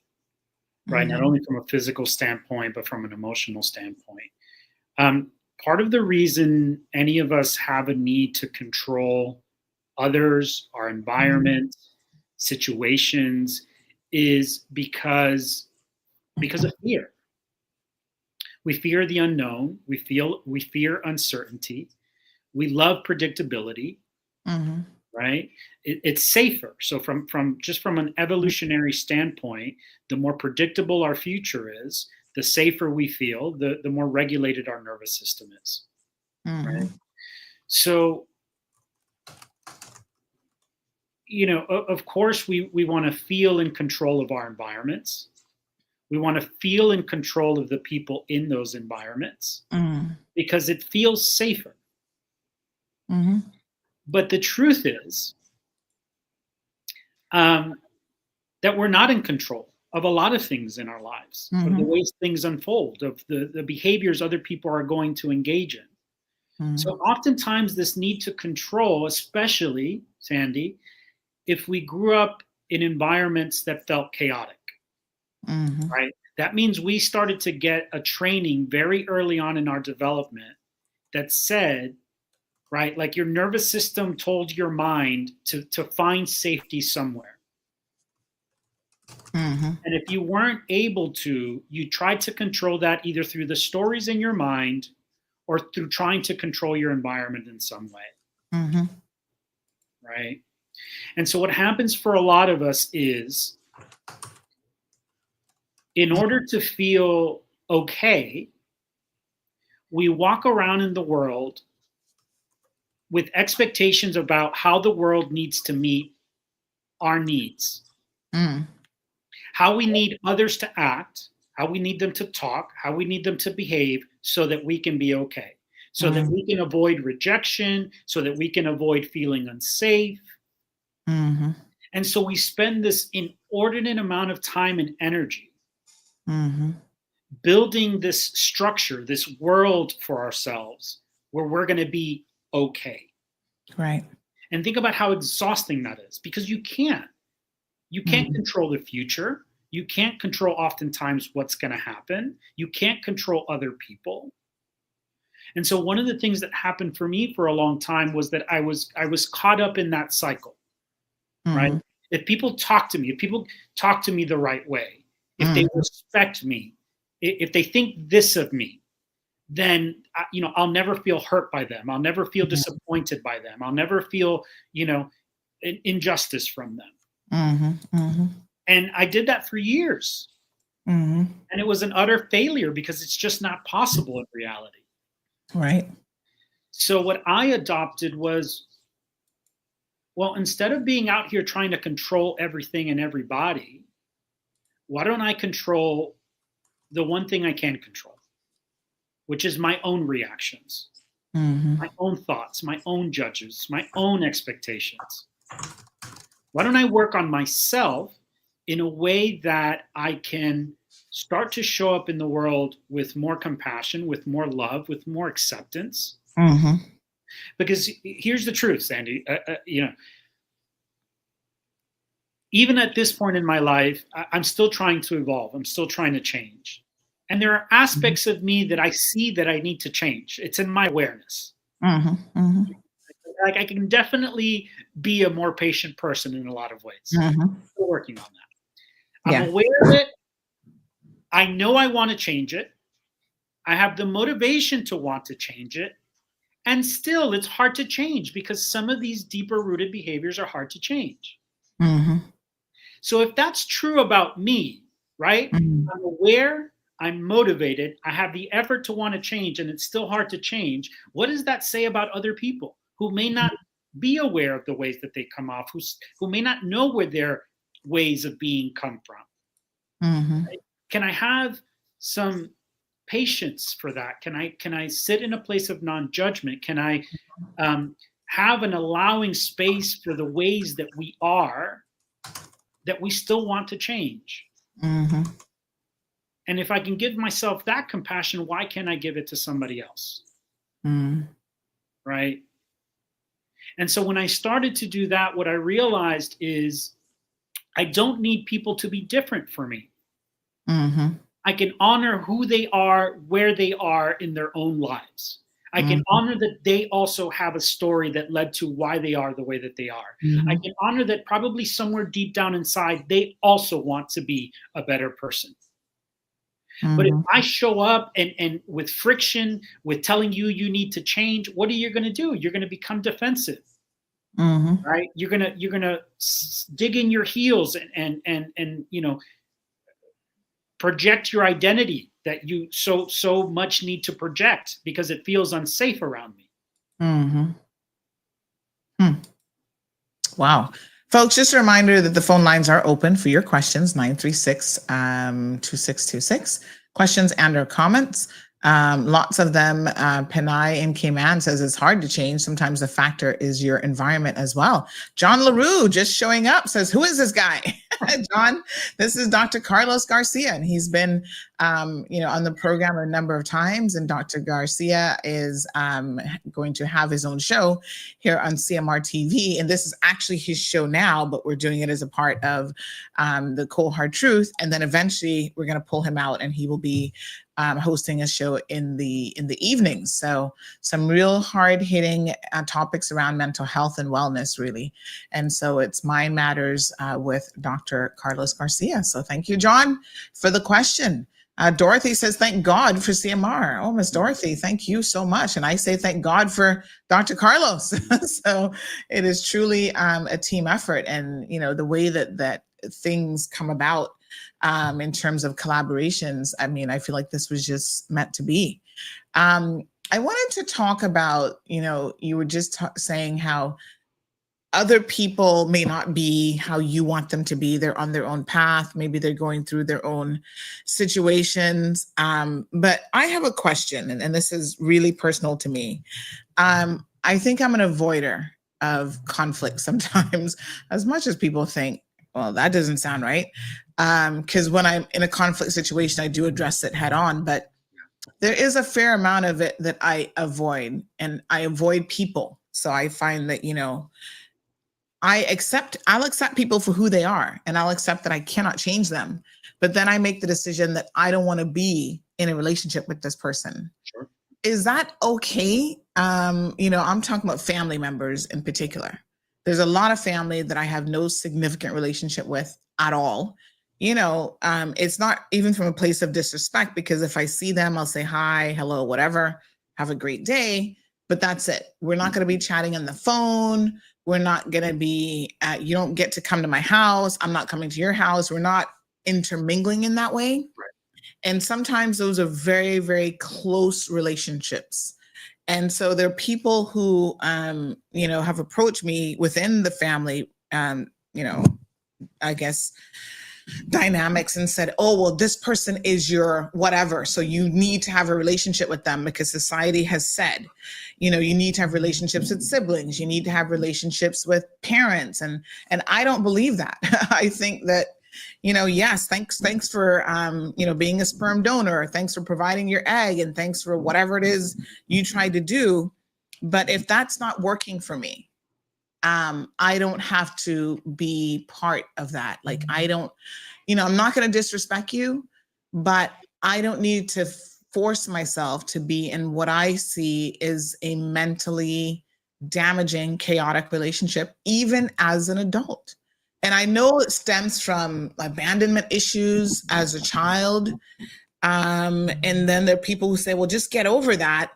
right? Mm-hmm. Not only from a physical standpoint, but from an emotional standpoint. Part of the reason any of us have a need to control others, our environment, situations, is because of fear. We fear the unknown. We fear uncertainty. We love predictability, right? It's safer. So from an evolutionary standpoint, the more predictable our future is, the safer we feel, the more regulated our nervous system is, right? So, of course, we want to feel in control of our environments. We want to feel in control of the people in those environments because it feels safer. But the truth is that we're not in control of a lot of things in our lives, of the ways things unfold, of the behaviors other people are going to engage in. So oftentimes this need to control, especially, Sandy, if we grew up in environments that felt chaotic, right? That means we started to get a training very early on in our development that said, right, like your nervous system told your mind to find safety somewhere. And if you weren't able to, you tried to control that either through the stories in your mind or through trying to control your environment in some way. Right? And so what happens for a lot of us is, in order to feel okay, we walk around in the world with expectations about how the world needs to meet our needs. How we need others to act, how we need them to talk, how we need them to behave so that we can be okay, so that we can avoid rejection, so that we can avoid feeling unsafe. And so we spend this inordinate amount of time and energy building this structure, this world for ourselves where we're going to be okay. Right. And think about how exhausting that is, because you can't. You can't control the future. You can't control oftentimes what's going to happen. You can't control other people. And so one of the things that happened for me for a long time was that I was caught up in that cycle, right? If people talk to me, the right way, if they respect me, if they think this of me, then, I'll never feel hurt by them. I'll never feel disappointed by them. I'll never feel, injustice from them. And I did that for years. And it was an utter failure because it's just not possible in reality. Right. So what I adopted was, well, instead of being out here trying to control everything and everybody, why don't I control the one thing I can control, which is my own reactions, my own thoughts, my own judges, my own expectations. Why don't I work on myself in a way that I can start to show up in the world with more compassion, with more love, with more acceptance? Because here's the truth, Sandy. Even at this point in my life, I'm still trying to evolve. I'm still trying to change. And there are aspects of me that I see that I need to change. It's in my awareness. Like I can definitely be a more patient person in a lot of ways. I'm still working on that. I'm aware of it. I know I want to change it. I have the motivation to want to change it. And still, it's hard to change because some of these deeper rooted behaviors are hard to change. Mm-hmm. So if that's true about me, right? Mm-hmm. I'm aware, I'm motivated, I have the effort to want to change, and it's still hard to change. What does that say about other people who may not be aware of the ways that they come off, who may not know where their ways of being come from? Mm-hmm. Right? Can I have some patience for that? Can I sit in a place of non-judgment? Can I have an allowing space for the ways that we are, that we still want to change? Mm-hmm. And if I can give myself that compassion, why can't I give it to somebody else? Mm-hmm. Right? And so when I started to do that, what I realized is I don't need people to be different for me. Mm-hmm. I can honor who they are, where they are in their own lives. I can honor that they also have a story that led to why they are the way that they are. Mm-hmm. I can honor that probably somewhere deep down inside, they also want to be a better person. Mm-hmm. But if I show up and with friction, with telling you need to change, what are you going to do? You're going to become defensive, Mm-hmm. right? You're gonna dig in your heels and project your identity that you so much need to project because it feels unsafe around me. Mm-hmm. Wow. Folks, just a reminder that the phone lines are open for your questions, 936-2626. Questions and or comments. Lots of them. Panay in Cayman says it's hard to change. Sometimes the factor is your environment as well. John LaRue just showing up says, who is this guy? John, this is Dr. Carlos Garcia, and he's been on the program a number of times. And Dr. Garcia is going to have his own show here on CMR TV. And this is actually his show now, but we're doing it as a part of the Cold Hard Truth. And then eventually we're going to pull him out and he will be hosting a show in the evenings. So some real hard hitting topics around mental health and wellness, really. And so it's Mind Matters with Dr. Carlos Garcia. So thank you, John, for the question. Dorothy says, thank God for CMR. Oh, Miss Dorothy, thank you so much. And I say, thank God for Dr. Carlos. So it is truly a team effort. And, the way that things come about in terms of collaborations, I mean, I feel like this was just meant to be. I wanted to talk about, you were just saying how other people may not be how you want them to be. They're on their own path. Maybe they're going through their own situations. But I have a question, and this is really personal to me. I think I'm an avoider of conflict sometimes, as much as people think, well, that doesn't sound right. Because when I'm in a conflict situation, I do address it head on, but there is a fair amount of it that I avoid, and I avoid people. So I find that, I'll accept people for who they are, and I'll accept that I cannot change them. But then I make the decision that I don't want to be in a relationship with this person. Sure. Is that okay? I'm talking about family members in particular. There's a lot of family that I have no significant relationship with at all. It's not even from a place of disrespect, because if I see them, I'll say hi, hello, whatever, have a great day. But that's it. We're not going to be chatting on the phone. We're not going to be, you don't get to come to my house. I'm not coming to your house. We're not intermingling in that way. Right. And sometimes those are very, very close relationships. And so there are people who, have approached me within the family, I guess, dynamics, and said, oh, well, this person is your whatever. So you need to have a relationship with them because society has said, you need to have relationships with siblings. You need to have relationships with parents. And I don't believe that. I think that, yes, thanks for, being a sperm donor. Thanks for providing your egg, and thanks for whatever it is you tried to do. But if that's not working for me, I don't have to be part of that. Like, I don't, I'm not going to disrespect you, but I don't need to force myself to be in what I see is a mentally damaging, chaotic relationship, even as an adult. And I know it stems from abandonment issues as a child. And then there are people who say, well, just get over that.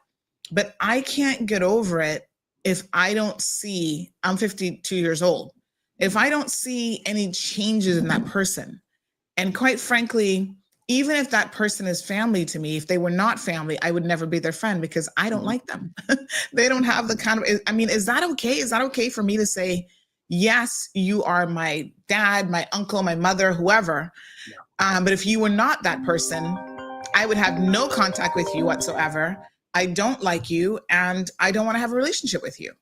But I can't get over it if I don't see, I'm 52 years old, if I don't see any changes in that person. And quite frankly, even if that person is family to me, if they were not family, I would never be their friend because I don't like them. They don't have the kind of, I mean, is that okay? Is that okay for me to say, yes, you are my dad, my uncle, my mother, whoever. But if you were not that person, I would have no contact with you whatsoever. I don't like you, and I don't want to have a relationship with you.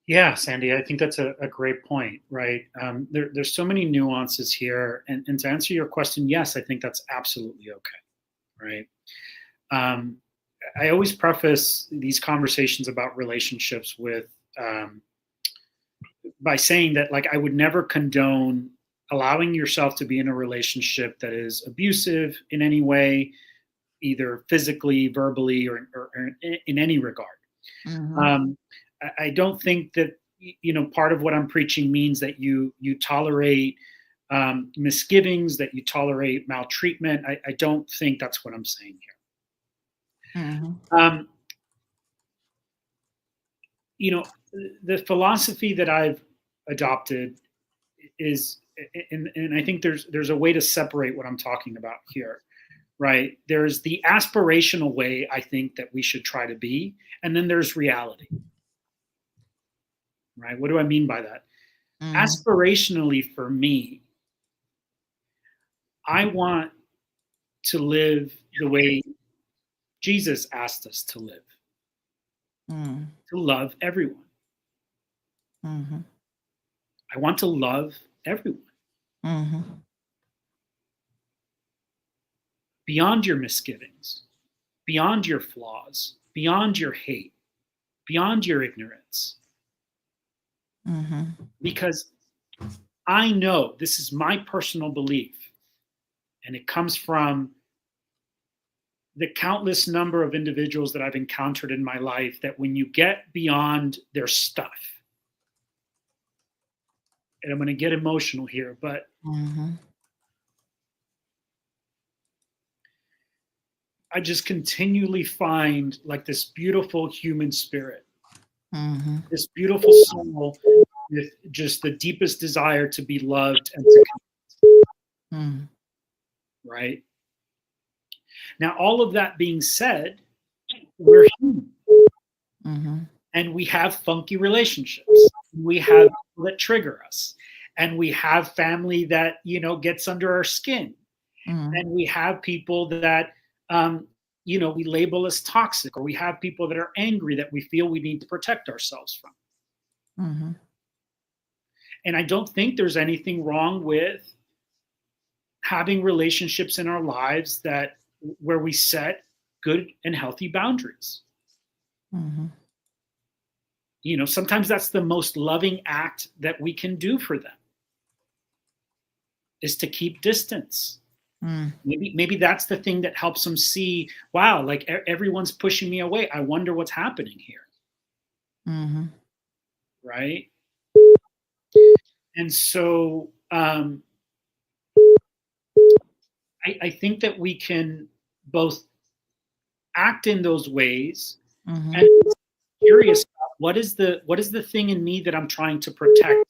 Yeah, Sandy, I think that's a great point, right? There's so many nuances here. And to answer your question, yes, I think that's absolutely okay, right? Um, I always preface these conversations about relationships with by saying that, like, I would never condone allowing yourself to be in a relationship that is abusive in any way, either physically, verbally, or in any regard. Mm-hmm. I don't think that, part of what I'm preaching means that you tolerate misgivings, that you tolerate maltreatment. I don't think that's what I'm saying here. Mm-hmm. The philosophy that I've adopted is, and I think there's a way to separate what I'm talking about here, right? There's the aspirational way I think that we should try to be, and then there's reality, right? What do I mean by that? Aspirationally, for me, I want to live the way Jesus asked us to live, to love everyone. Mm-hmm. I want to love everyone. Mm-hmm. Beyond your misgivings, beyond your flaws, beyond your hate, beyond your ignorance. Mm-hmm. Because I know, this is my personal belief, and it comes from the countless number of individuals that I've encountered in my life, that when you get beyond their stuff, and I'm going to get emotional here, but I just continually find like this beautiful human spirit, this beautiful soul with just the deepest desire to be loved and to connect. Right? Now, all of that being said, we're human. And we have funky relationships. We have people that trigger us. And we have family that, gets under our skin. And we have people that, we label as toxic, or we have people that are angry that we feel we need to protect ourselves from. And I don't think there's anything wrong with having relationships in our lives where we set good and healthy boundaries. Sometimes that's the most loving act that we can do for them, is to keep distance. Maybe that's the thing that helps them see, wow, like everyone's pushing me away. I wonder what's happening here. Right? And so I think that we can both act in those ways and be curious about what is the thing in me that I'm trying to protect.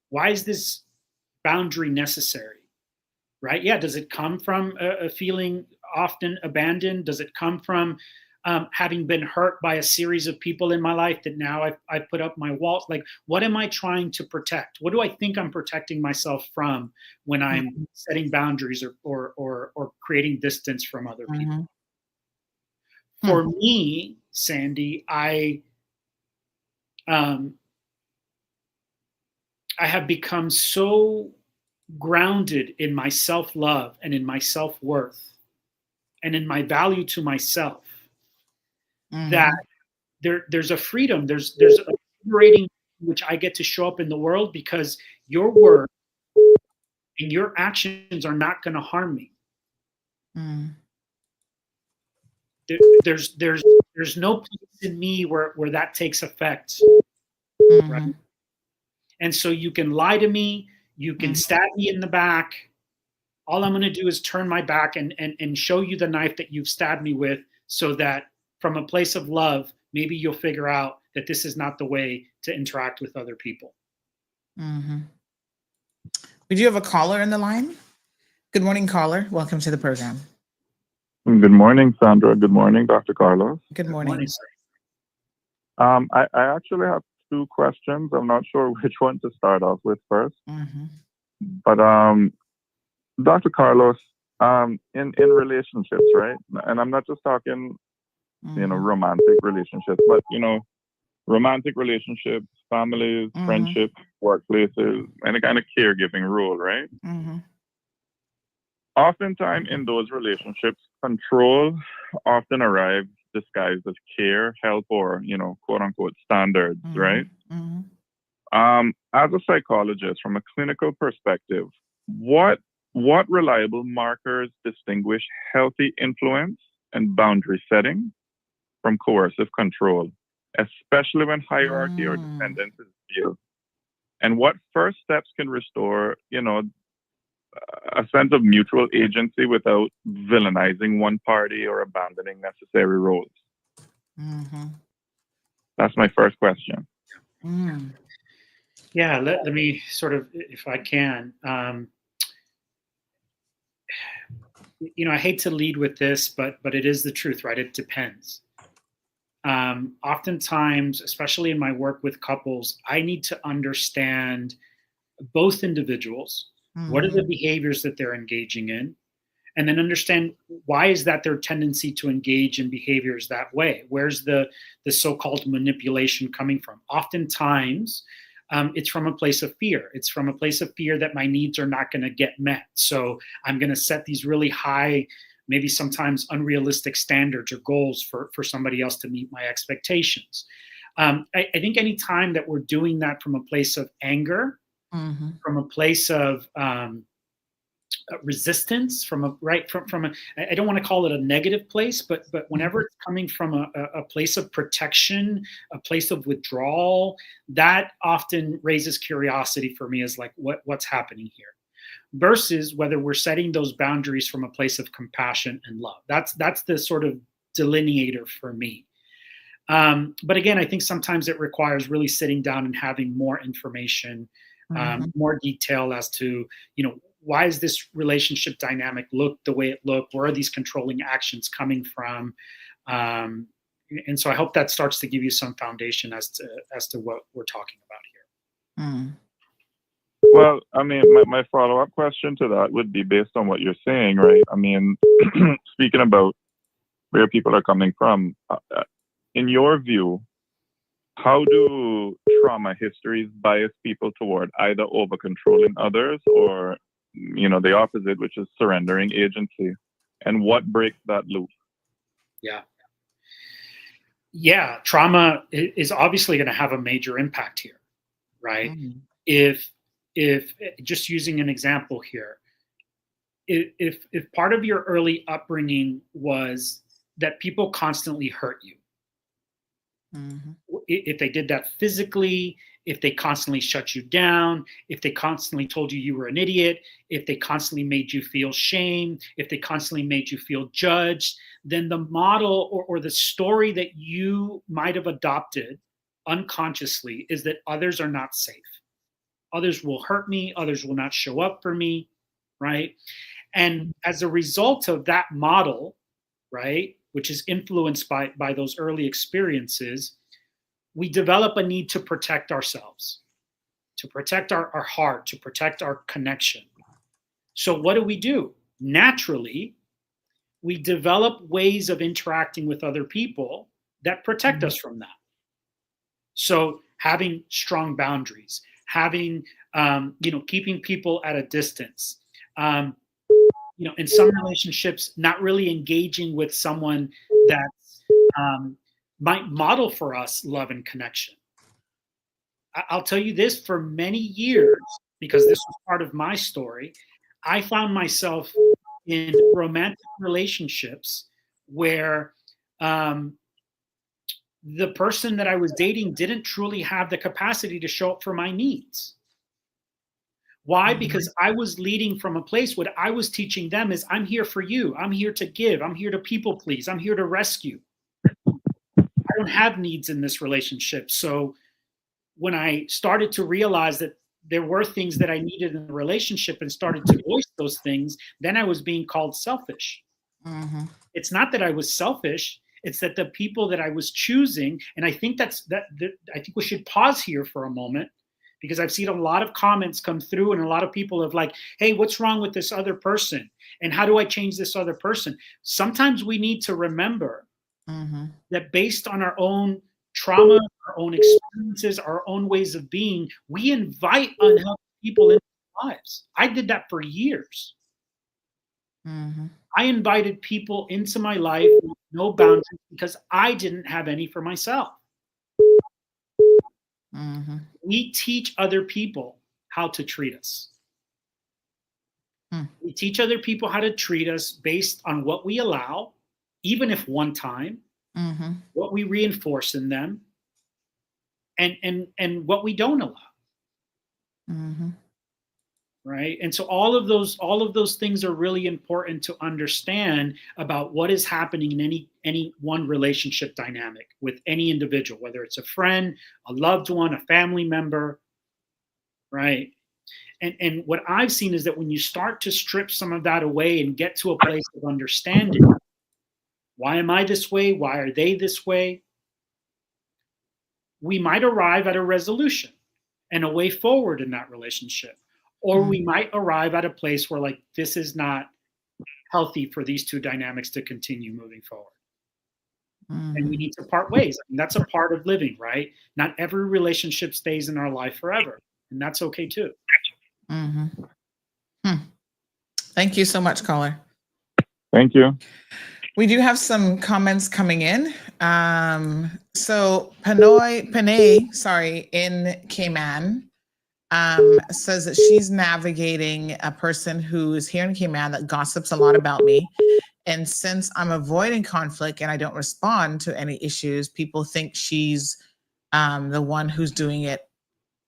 Why is this boundary necessary? Right? Yeah. Does it come from a feeling often abandoned? Does it come from having been hurt by a series of people in my life that now I put up my walls? Like, what am I trying to protect? What do I think I'm protecting myself from when I'm setting boundaries or creating distance from other people? For me, Sandy, I have become so grounded in my self-love and in my self-worth and in my value to myself that there's a freedom, there's a liberating which I get to show up in the world, because your word and your actions are not going to harm me. There's no place in me where that takes effect. Right? And so you can lie to me, you can stab me in the back. All I'm going to do is turn my back and show you the knife that you've stabbed me with, so that from a place of love, maybe you'll figure out that this is not the way to interact with other people. Mm-hmm. We do have a caller in the line. Good morning, caller. Welcome to the program. Good morning, Sandra. Good morning, Dr. Carlos. Good morning. Sir. I actually have two questions. I'm not sure which one to start off with first. Mm-hmm. But Dr. Carlos, in relationships, right? And I'm not just talking, romantic relationships, but romantic relationships, families, friendships, workplaces, any kind of caregiving role, right? Mm-hmm. Oftentimes in those relationships, control often arrives disguised as care, help, or quote unquote standards, right? Mm-hmm. As a psychologist, from a clinical perspective, what reliable markers distinguish healthy influence and boundary setting from coercive control, especially when hierarchy or dependence is viewed? And what first steps can restore, a sense of mutual agency without villainizing one party or abandoning necessary roles? Mm-hmm. That's my first question. Mm. Yeah, let me sort of, if I can, I hate to lead with this, but it is the truth, right? It depends. Oftentimes, especially in my work with couples, I need to understand both individuals. What are the behaviors that they're engaging in? And then understand, why is that their tendency to engage in behaviors that way? Where's the so-called manipulation coming from? Oftentimes, it's from a place of fear. It's from a place of fear that my needs are not going to get met. So I'm going to set these really high, maybe sometimes unrealistic standards or goals for somebody else to meet my expectations. I think any time that we're doing that from a place of anger, from a place of resistance, from a I don't want to call it a negative place, but whenever it's coming from a place of protection, a place of withdrawal, that often raises curiosity for me, as like, what's happening here, versus whether we're setting those boundaries from a place of compassion and love. That's the sort of delineator for me. But again, I think sometimes it requires really sitting down and having more information, more detail as to, why is this relationship dynamic look the way it looked? Where are these controlling actions coming from? And so I hope that starts to give you some foundation as to what we're talking about here. Well, I mean, my follow-up question to that would be based on what you're saying, right? I mean, speaking about where people are coming from, in your view, how do trauma histories bias people toward either over-controlling others or, the opposite, which is surrendering agency? And what breaks that loop? Yeah, trauma is obviously going to have a major impact here, right? If just using an example here, if part of your early upbringing was that people constantly hurt you, if they did that physically, if they constantly shut you down, if they constantly told you were an idiot, if they constantly made you feel shame, if they constantly made you feel judged, then the model or the story that you might have adopted unconsciously is that others are not safe. Others will hurt me. Others will not show up for me, right? And as a result of that model, right, which is influenced by those early experiences, we develop a need to protect ourselves, to protect our heart, to protect our connection. So what do? Naturally, we develop ways of interacting with other people that protect us from that. So having strong boundaries, having, keeping people at a distance, in some relationships, not really engaging with someone that might model for us love and connection. I'll tell you this, for many years, because this was part of my story, I found myself in romantic relationships where the person that I was dating didn't truly have the capacity to show up for my needs. Why? Because I was leading from a place. What I was teaching them is, I'm here for you. I'm here to give. I'm here to people please. I'm here to rescue. I don't have needs in this relationship. So when I started to realize that there were things that I needed in the relationship and started to voice those things, then I was being called selfish. Mm-hmm. It's not that I was selfish. It's that the people that I was choosing, and I think I think we should pause here for a moment, because I've seen a lot of comments come through and a lot of people have like, hey, what's wrong with this other person? And how do I change this other person? Sometimes we need to remember that based on our own trauma, our own experiences, our own ways of being, we invite unhealthy people into our lives. I did that for years. I invited people into my life with no boundaries because I didn't have any for myself. We teach other people how to treat us. We teach other people how to treat us based on what we allow, even if one time, what we reinforce in them, and what we don't allow. Right? And so all of those things are really important to understand about what is happening in any one relationship dynamic with any individual, whether it's a friend, a loved one, a family member, right? And what I've seen is that when you start to strip some of that away and get to a place of understanding, why am I this way? Why are they this way? We might arrive at a resolution and a way forward in that relationship. Or we might arrive at a place where, like, this is not healthy for these two dynamics to continue moving forward. And we need to part ways. I mean, that's a part of living, right? Not every relationship stays in our life forever. And that's okay too. Thank you so much, caller. Thank you. We do have some comments coming in. So Panay, in Cayman, says that she's navigating a person who is here in Cayman that gossips a lot about me. And since I'm avoiding conflict and I don't respond to any issues, people think she's the one who's doing it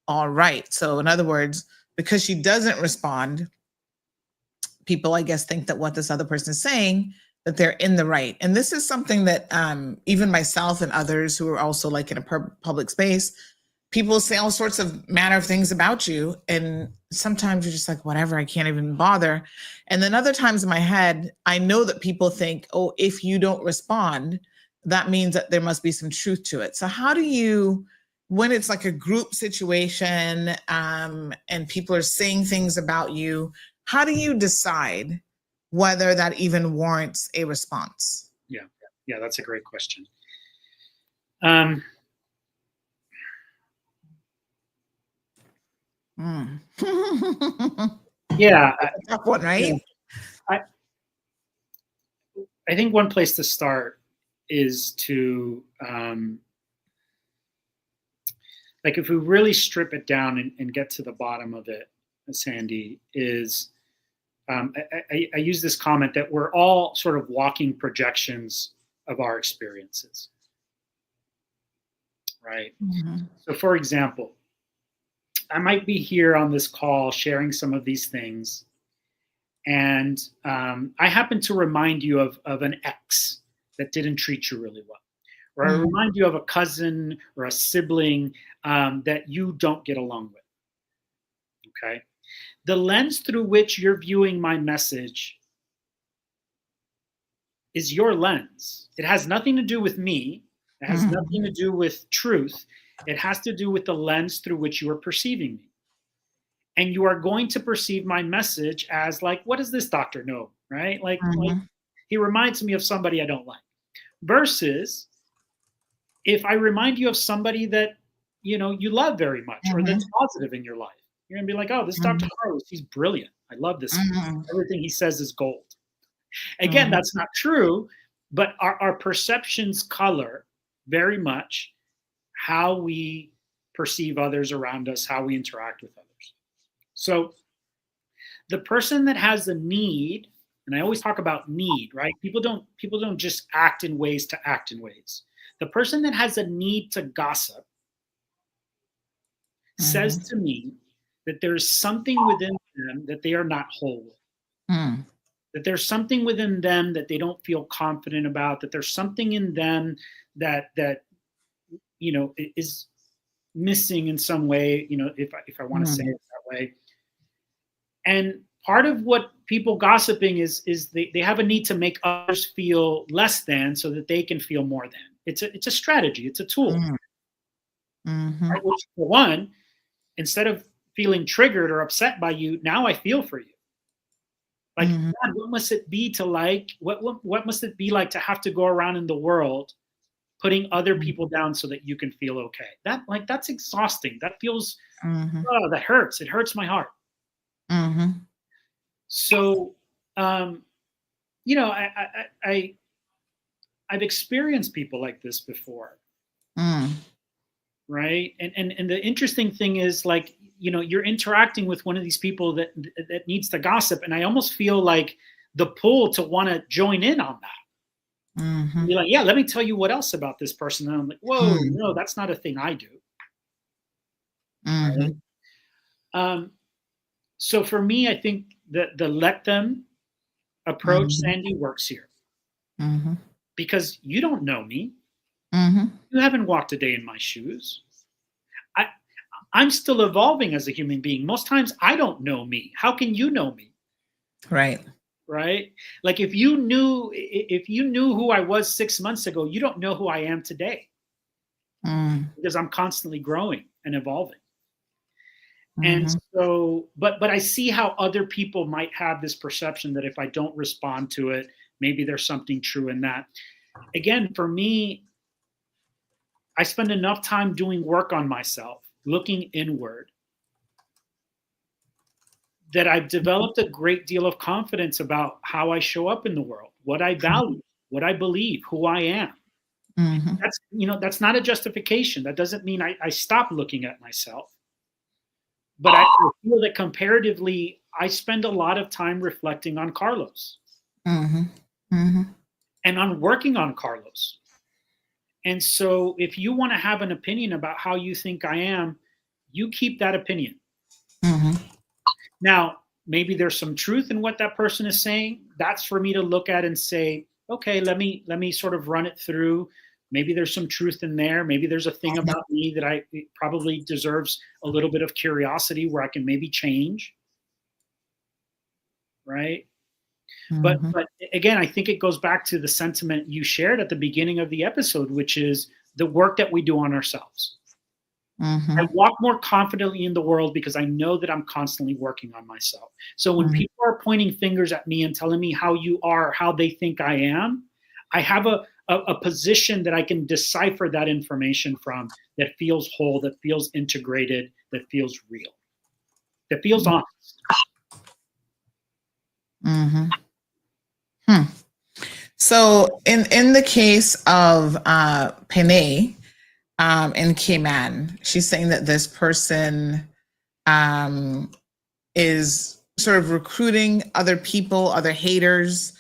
all right. So in other words, because she doesn't respond, people, I guess, think that what this other person is saying, that they're in the right. And this is something that even myself and others who are also like in a public space, people say all sorts of manner of things about you. And sometimes you're just like, whatever, I can't even bother. And then other times in my head, I know that people think, oh, if you don't respond, that means that there must be some truth to it. So how do you, when it's like a group situation and people are saying things about you, how do you decide whether that even warrants a response? Yeah, that's a great question. Yeah, tough one, right? I think one place to start is to like, if we really strip it down and get to the bottom of it, Sandy, is I use this comment that we're all sort of walking projections of our experiences, right? So for example, I might be here on this call sharing some of these things, and I happen to remind you of an ex that didn't treat you really well. Or I remind you of a cousin or a sibling that you don't get along with, okay? The lens through which you're viewing my message is your lens. It has nothing to do with me. It has nothing to do with truth. It has to do with the lens through which you are perceiving me. And you are going to perceive my message as like, what does this doctor know, right? Like he reminds me of somebody I don't like. Versus if I remind you of somebody that, you know, you love very much or that's positive in your life, you're going to be like, oh, this Dr. Carlos, he's brilliant. I love this. Everything he says is gold. Again, that's not true, but our perceptions color very much how we perceive others around us, how we interact with others. So the person that has a need, and I always talk about need, right? People don't just act in ways to act in ways. The person that has a need to gossip says to me that there's something within them that they are not whole with. Mm. That there's something within them that they don't feel confident about, that there's something in them that is missing in some way, if I want to say it that way. And part of what people gossiping is they have a need to make others feel less than so that they can feel more than. It's a strategy, it's a tool. Mm-hmm. Right? Which, for one, instead of feeling triggered or upset by you, now I feel for you. Like, God, what must it be to what must it be like to have to go around in the world putting other people down so that you can feel okay? That's exhausting. That feels, that hurts. It hurts my heart. So, I've experienced people like this before. Right. And the interesting thing is, like, you're interacting with one of these people that needs to gossip. And I almost feel like the pull to want to join in on that. Be like, yeah, let me tell you what else about this person. And I'm like, whoa, no, that's not a thing I do. Right? So for me, I think that the let them approach, Sandy, works here. Because you don't know me. You haven't walked a day in my shoes. I'm still evolving as a human being. Most times I don't know me. How can you know me? Right. Right? Like, if you knew who I was 6 months ago, you don't know who I am today. Because I'm constantly growing and evolving. And so, but I see how other people might have this perception that if I don't respond to it, maybe there's something true in that. Again, for me, I spend enough time doing work on myself, looking inward, that I've developed a great deal of confidence about how I show up in the world, what I value, what I believe, who I am. That's not a justification. That doesn't mean I stop looking at myself. But I feel that comparatively, I spend a lot of time reflecting on Carlos and on working on Carlos. And so if you want to have an opinion about how you think I am, you keep that opinion. Now, maybe there's some truth in what that person is saying. That's for me to look at and say, okay, let me sort of run it through. Maybe there's some truth in there. Maybe there's a thing about me that I probably deserves a little bit of curiosity where I can maybe change. Right. But again, I think it goes back to the sentiment you shared at the beginning of the episode, which is the work that we do on ourselves. I walk more confidently in the world because I know that I'm constantly working on myself. So when people are pointing fingers at me and telling me how you are, how they think I am, I have a position that I can decipher that information from, that feels whole, that feels integrated, that feels real, that feels honest. So in the case of Penay in Cayman, she's saying that this person is sort of recruiting other people, other haters,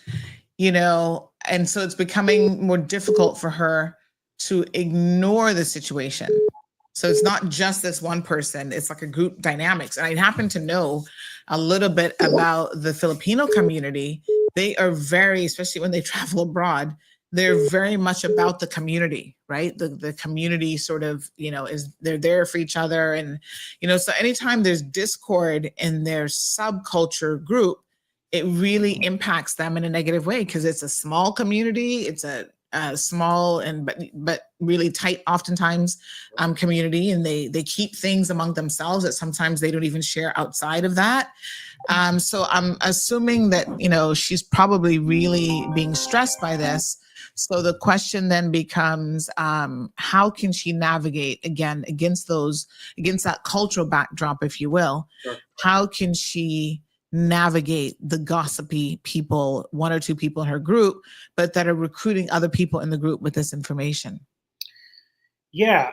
and so it's becoming more difficult for her to ignore the situation. So it's not just this one person, it's like a group dynamics. And I happen to know a little bit about the Filipino community. They are very, especially when they travel abroad, they're very much about the community, right? The community sort of, they're there for each other. And, so anytime there's discord in their subculture group, it really impacts them in a negative way because it's a small community. It's a small but really tight, oftentimes, community, and they keep things among themselves that sometimes they don't even share outside of that. So I'm assuming that she's probably really being stressed by this. So the question then becomes, how can she navigate again against that cultural backdrop, if you will? Sure. How can she navigate the gossipy people, one or two people in her group, but that are recruiting other people in the group with this information? Yeah,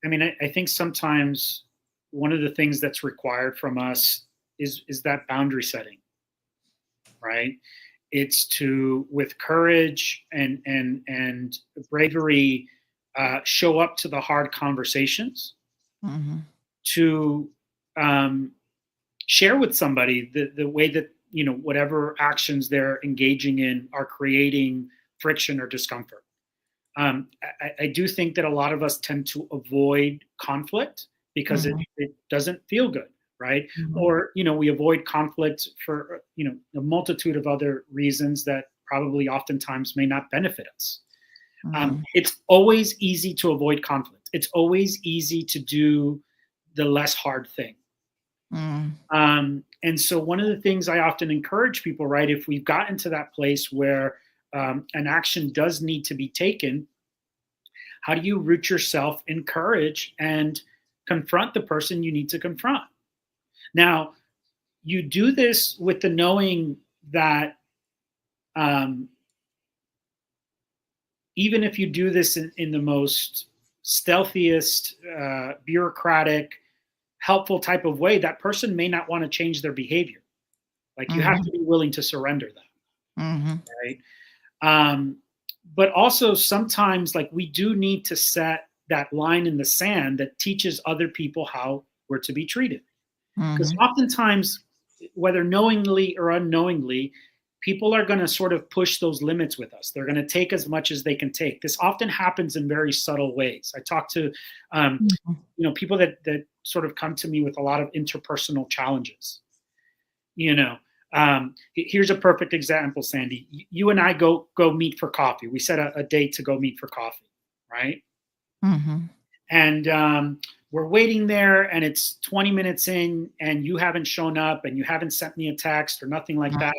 I mean, I think sometimes one of the things that's required from us is that boundary setting, right? It's to, with courage and bravery, show up to the hard conversations, to share with somebody the way that, whatever actions they're engaging in are creating friction or discomfort. I do think that a lot of us tend to avoid conflict because it doesn't feel good, right? Or, we avoid conflict for, a multitude of other reasons that probably oftentimes may not benefit us. It's always easy to avoid conflict. It's always easy to do the less hard thing. And so one of the things I often encourage people, right, if we've gotten to that place where an action does need to be taken, how do you root yourself in courage and confront the person you need to confront? Now, you do this with the knowing that even if you do this in the most stealthiest, bureaucratic, helpful type of way, that person may not want to change their behavior. Like you have to be willing to surrender that, right? But also sometimes, like, we do need to set that line in the sand that teaches other people how we're to be treated. Because oftentimes, whether knowingly or unknowingly, people are going to sort of push those limits with us. They're going to take as much as they can take. This often happens in very subtle ways. I talk to, people that sort of come to me with a lot of interpersonal challenges. Here's a perfect example, Sandy. You and I go meet for coffee. We set a date to go meet for coffee, right? And we're waiting there, and it's 20 minutes in, and you haven't shown up, and you haven't sent me a text or nothing like that.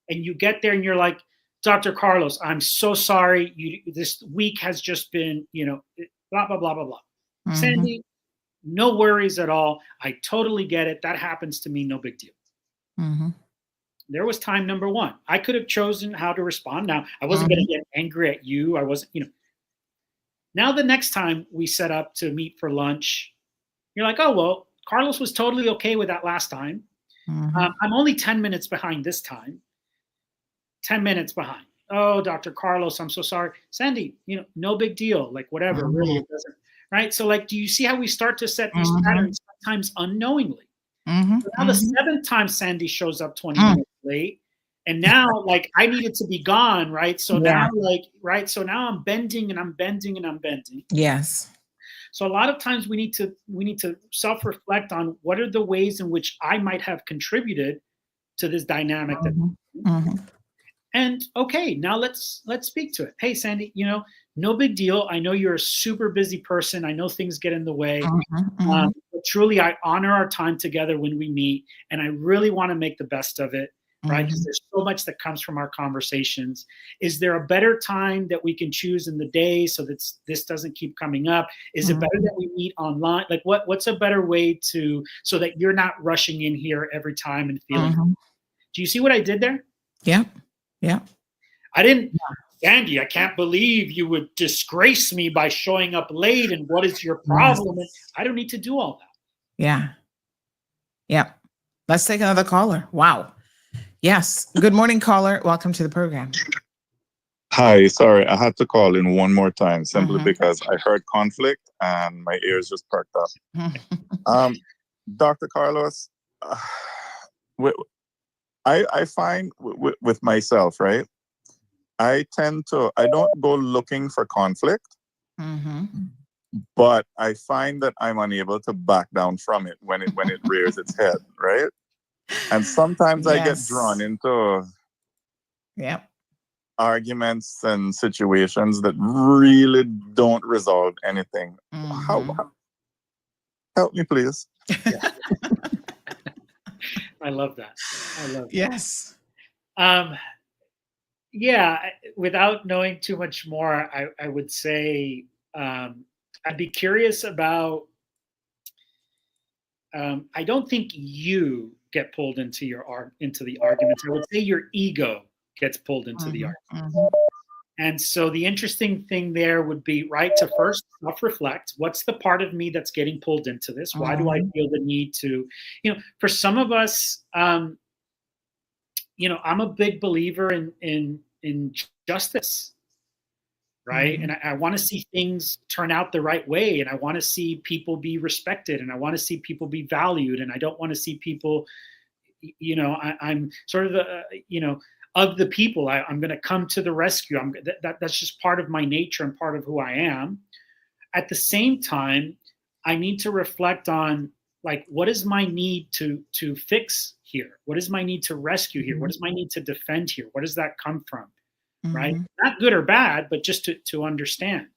And you get there, and you're like, Dr. Carlos, I'm so sorry. This week has just been, blah, blah, blah, blah, blah. Sandy, no worries at all. I totally get it. That happens to me. No big deal. There was time number one. I could have chosen how to respond. Now, I wasn't going to get angry at you. I wasn't, Now the next time we set up to meet for lunch, you're like, oh, well, Carlos was totally okay with that last time. I'm only 10 minutes behind this time. 10 minutes behind. Oh, Dr. Carlos, I'm so sorry. Sandy, no big deal. Like, whatever, really, it doesn't, right? So, like, do you see how we start to set these patterns sometimes unknowingly? So now the seventh time Sandy shows up 20 minutes late, and now, like, I needed to be gone, right? So now, so now I'm bending and I'm bending and I'm bending. Yes. So a lot of times we need to self-reflect on what are the ways in which I might have contributed to this dynamic And okay, now let's speak to it. Hey, Sandy, no big deal. I know you're a super busy person. I know things get in the way. But truly, I honor our time together when we meet, and I really want to make the best of it, right? Because there's so much that comes from our conversations. Is there a better time that we can choose in the day so that this doesn't keep coming up? Is it better that we meet online? Like, what's a better way so that you're not rushing in here every time and feeling? Do you see what I did there? Yeah. Yeah. I didn't, Sandy, I can't believe you would disgrace me by showing up late, and what is your problem? And I don't need to do all that. Yeah. Yeah. Let's take another caller. Wow. Yes. Good morning, caller. Welcome to the program. Hi. Sorry, I had to call in one more time simply because I heard conflict and my ears just perked up. Dr. Carlos, I find with myself, right? I don't go looking for conflict, but I find that I'm unable to back down from it when it rears its head, right? And sometimes I get drawn into arguments and situations that really don't resolve anything. Help me, please. I love that. Yes. Without knowing too much more, I would say I'd be curious about. I don't think you get pulled into the arguments. I would say your ego gets pulled into the argument. And so the interesting thing there would be, right, to first self-reflect. What's the part of me that's getting pulled into this? Why do I feel the need to, for some of us, I'm a big believer in justice. right? And I want to see things turn out the right way, and I want to see people be respected, and I want to see people be valued, and I don't want to see people, I'm sort of of the people. I'm going to come to the rescue. That's just part of my nature and part of who I am. At the same time, I need to reflect on, like, what is my need to fix here? What is my need to rescue here? What is my need to defend here? Where does that come from? Right? Not good or bad, but just to understand.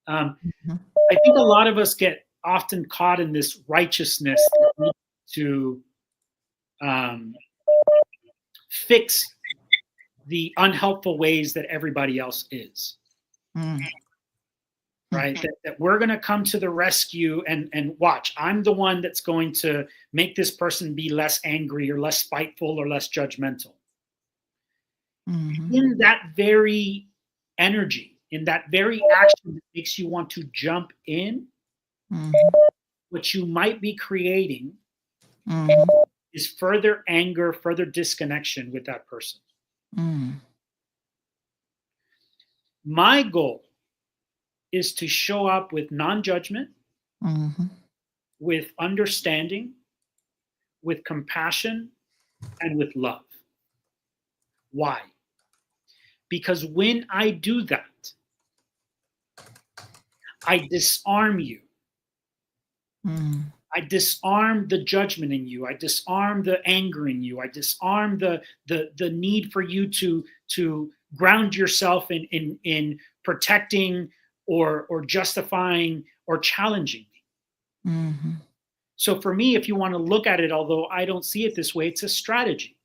I think a lot of us get often caught in this righteousness to fix the unhelpful ways that everybody else is. Right? That we're going to come to the rescue and watch. I'm the one that's going to make this person be less angry or less spiteful or less judgmental. In that very energy, in that very action that makes you want to jump in, what you might be creating is further anger, further disconnection with that person. My goal is to show up with non-judgment, with understanding, with compassion, and with love. Why? Because when I do that, I disarm you. I disarm the judgment in you. I disarm the anger in you. I disarm the need for you to ground yourself in protecting or justifying or challenging me. So for me, if you want to look at it, although I don't see it this way, it's a strategy.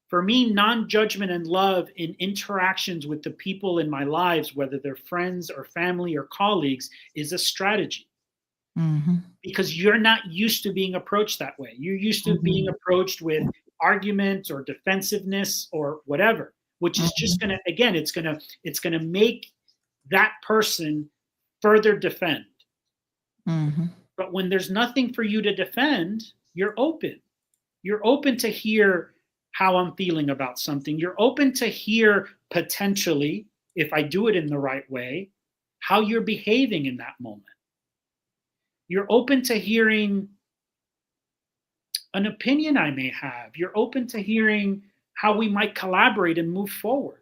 For me, non-judgment and love in interactions with the people in my lives, whether they're friends or family or colleagues, is a strategy. Because you're not used to being approached that way. You're used to being approached with argument or defensiveness or whatever, which is just going to, again, it's going to make that person further defend. But when there's nothing for you to defend, you're open. You're open to hear how I'm feeling about something. You're open to hear potentially, if I do it in the right way, how you're behaving in that moment. You're open to hearing an opinion I may have. You're open to hearing how we might collaborate and move forward.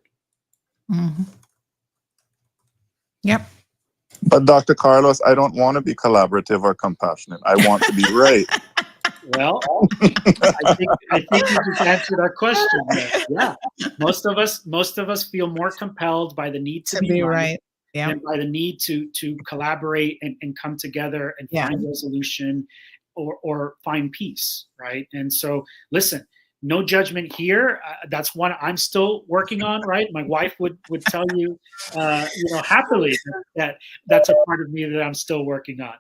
Yep. But Dr. Carlos, I don't want to be collaborative or compassionate. I want to be right. Well, I think you just answered our question. Yeah, most of us feel more compelled by the need to be right, than by the need to collaborate and come together and find resolution or find peace, right? And so, listen, no judgment here. That's one I'm still working on, right? My wife would tell you, happily that that's a part of me that I'm still working on.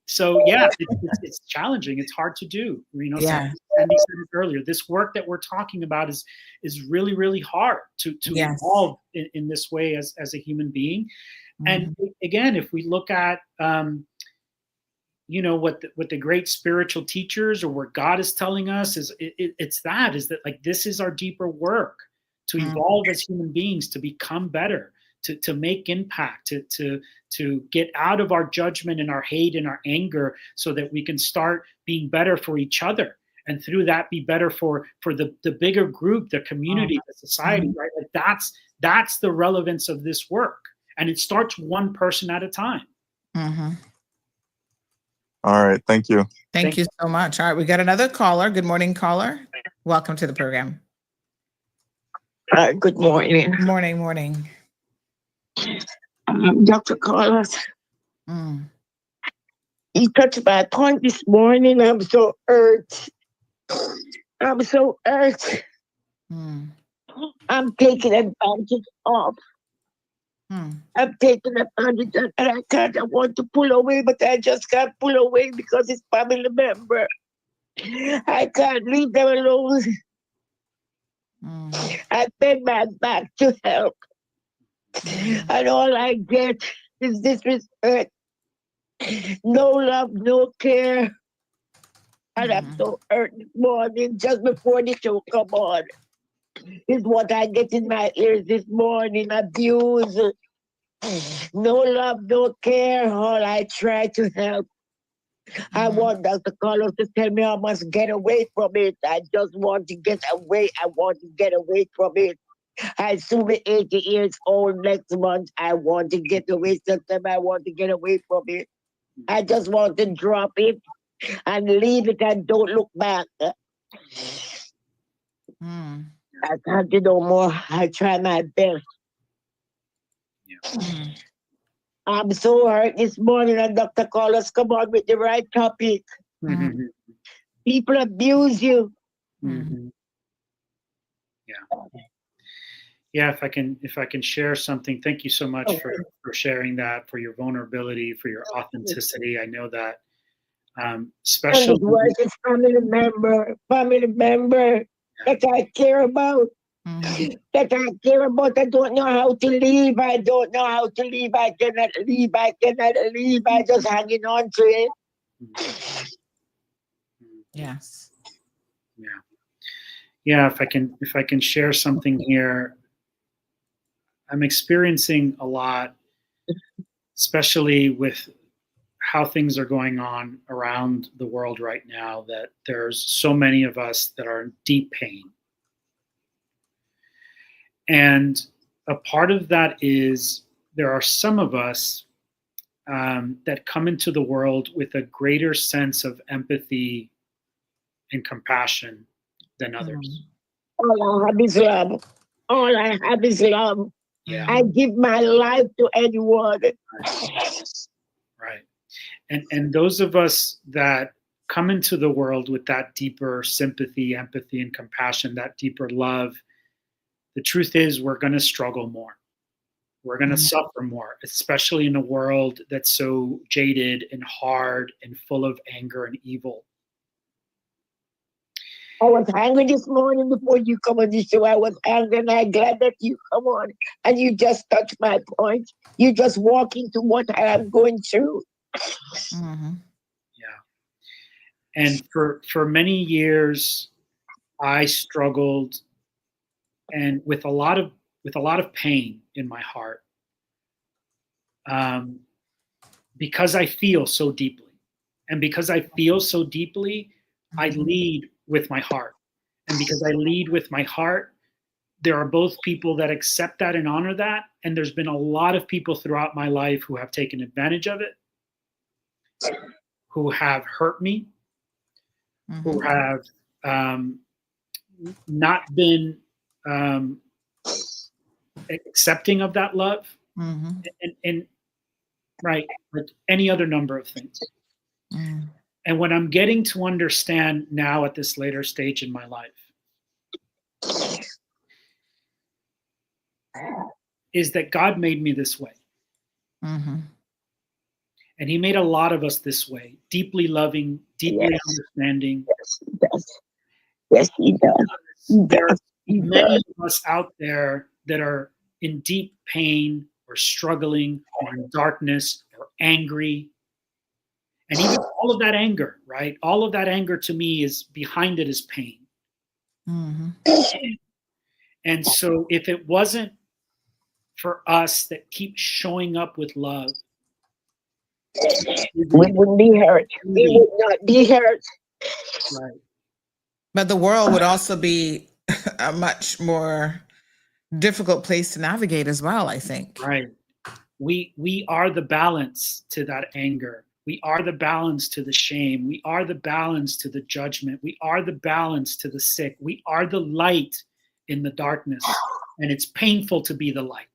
So yeah, it's challenging. It's hard to do. Sandy said it earlier. This work that we're talking about is really, really hard to evolve in this way as a human being. And again, if we look at what the great spiritual teachers or what God is telling us is that like this is our deeper work to evolve as human beings, to become better, to make impact, to get out of our judgment and our hate and our anger, so that we can start being better for each other, and through that be better for the bigger group, the community, the society, right? Like that's the relevance of this work, and it starts one person at a time. All right. Thank you. Thank you so much. All right. We got another caller. Good morning, caller. Welcome to the program. Good morning. Morning. Dr. Carlos. You touched my point this morning. I'm so hurt. I'm taking advantage of. I'm taking advantage of, and I want to pull away, but I just can't pull away because it's family member. I can't leave them alone. I bend my back to help. And all I get is disrespect. No love, no care. And I'm so hurt this morning just before the show come on. is what I get in my ears this morning. Abuse, no love, no care. All I try to help. I want Dr. Carlos to tell me I must get away from it. I just want to get away. I want to get away from it. I soon be 80 years old next month. I want to get away. Sometimes I want to get away from it. I just want to drop it and leave it and don't look back. I can't do no more. I try my best. Yeah. I'm so hurt this morning, and Dr. Carlos come on with the right topic. Mm-hmm. People abuse you. Mm-hmm. Yeah. Yeah, if I can share something, thank you so much for sharing that, for your vulnerability, for your authenticity. I know that especially And it was a family member that I care about. That I care about. I don't know how to leave. I don't know how to leave. I cannot leave. I cannot leave. I just hanging on to it. Yes. Yeah. Yeah, if I can share something here, I'm experiencing a lot, especially with how things are going on around the world right now, that there's so many of us that are in deep pain. And a part of that is there are some of us that come into the world with a greater sense of empathy and compassion than others. All I have is love. All I have is love. Yeah. I give my life to anyone. Right. And those of us that come into the world with that deeper sympathy, empathy, and compassion, that deeper love, the truth is we're going to struggle more. We're going to suffer more, especially in a world that's so jaded and hard and full of anger and evil. I was angry this morning before you come on the show. I was angry, and I'm glad that you come on and you just touch my point. You just walk into what I am going through. Yeah. And for many years, I struggled and with a lot of pain in my heart, because I feel so deeply, and because I feel so deeply, I lead with my heart, and because I lead with my heart, there are both people that accept that and honor that, and there's been a lot of people throughout my life who have taken advantage of it, who have hurt me, who have not been accepting of that love, and right, like any other number of things. And what I'm getting to understand now at this later stage in my life is that God made me this way. And he made a lot of us this way, deeply loving, deeply understanding. Yes, he does. There are many of us out there that are in deep pain or struggling or in darkness or angry. And even all of that anger, right? All of that anger to me is behind it is pain. And so if it wasn't for us that keep showing up with love, we wouldn't be hurt. We would not be hurt. Right. But the world would also be a much more difficult place to navigate as well, I think. Right. We are the balance to that anger. We are the balance to the shame. We are the balance to the judgment. We are the balance to the sick. We are the light in the darkness. And it's painful to be the light.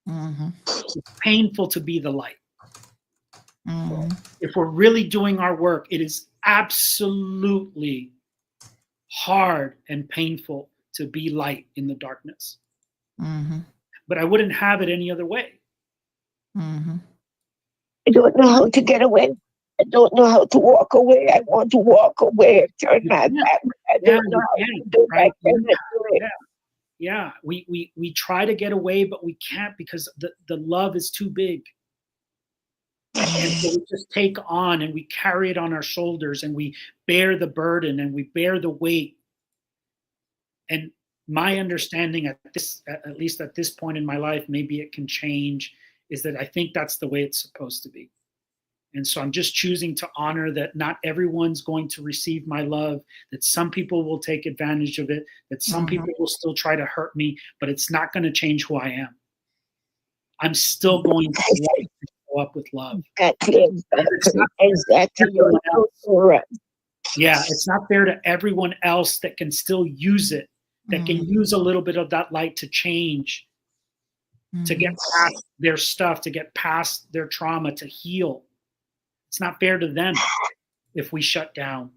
It's painful to be the light. If we're really doing our work, it is absolutely hard and painful to be light in the darkness. But I wouldn't have it any other way. I don't know how to get away. I don't know how to walk away. I want to walk away, turn my back. I don't know how to do right? that. Yeah. We try to get away, but we can't because the love is too big. And so we just take on and we carry it on our shoulders and we bear the burden and we bear the weight. And my understanding at least at this point in my life, maybe it can change, is that I think that's the way it's supposed to be. And so I'm just choosing to honor that not everyone's going to receive my love, that some people will take advantage of it, that some people will still try to hurt me, but it's not going to change who I am. I'm still going to show up with love. Exactly. Yeah, it's not fair to everyone else that can still use it, that can use a little bit of that light to change, to get past their stuff, to get past their trauma, to heal. It's not fair to them if we shut down.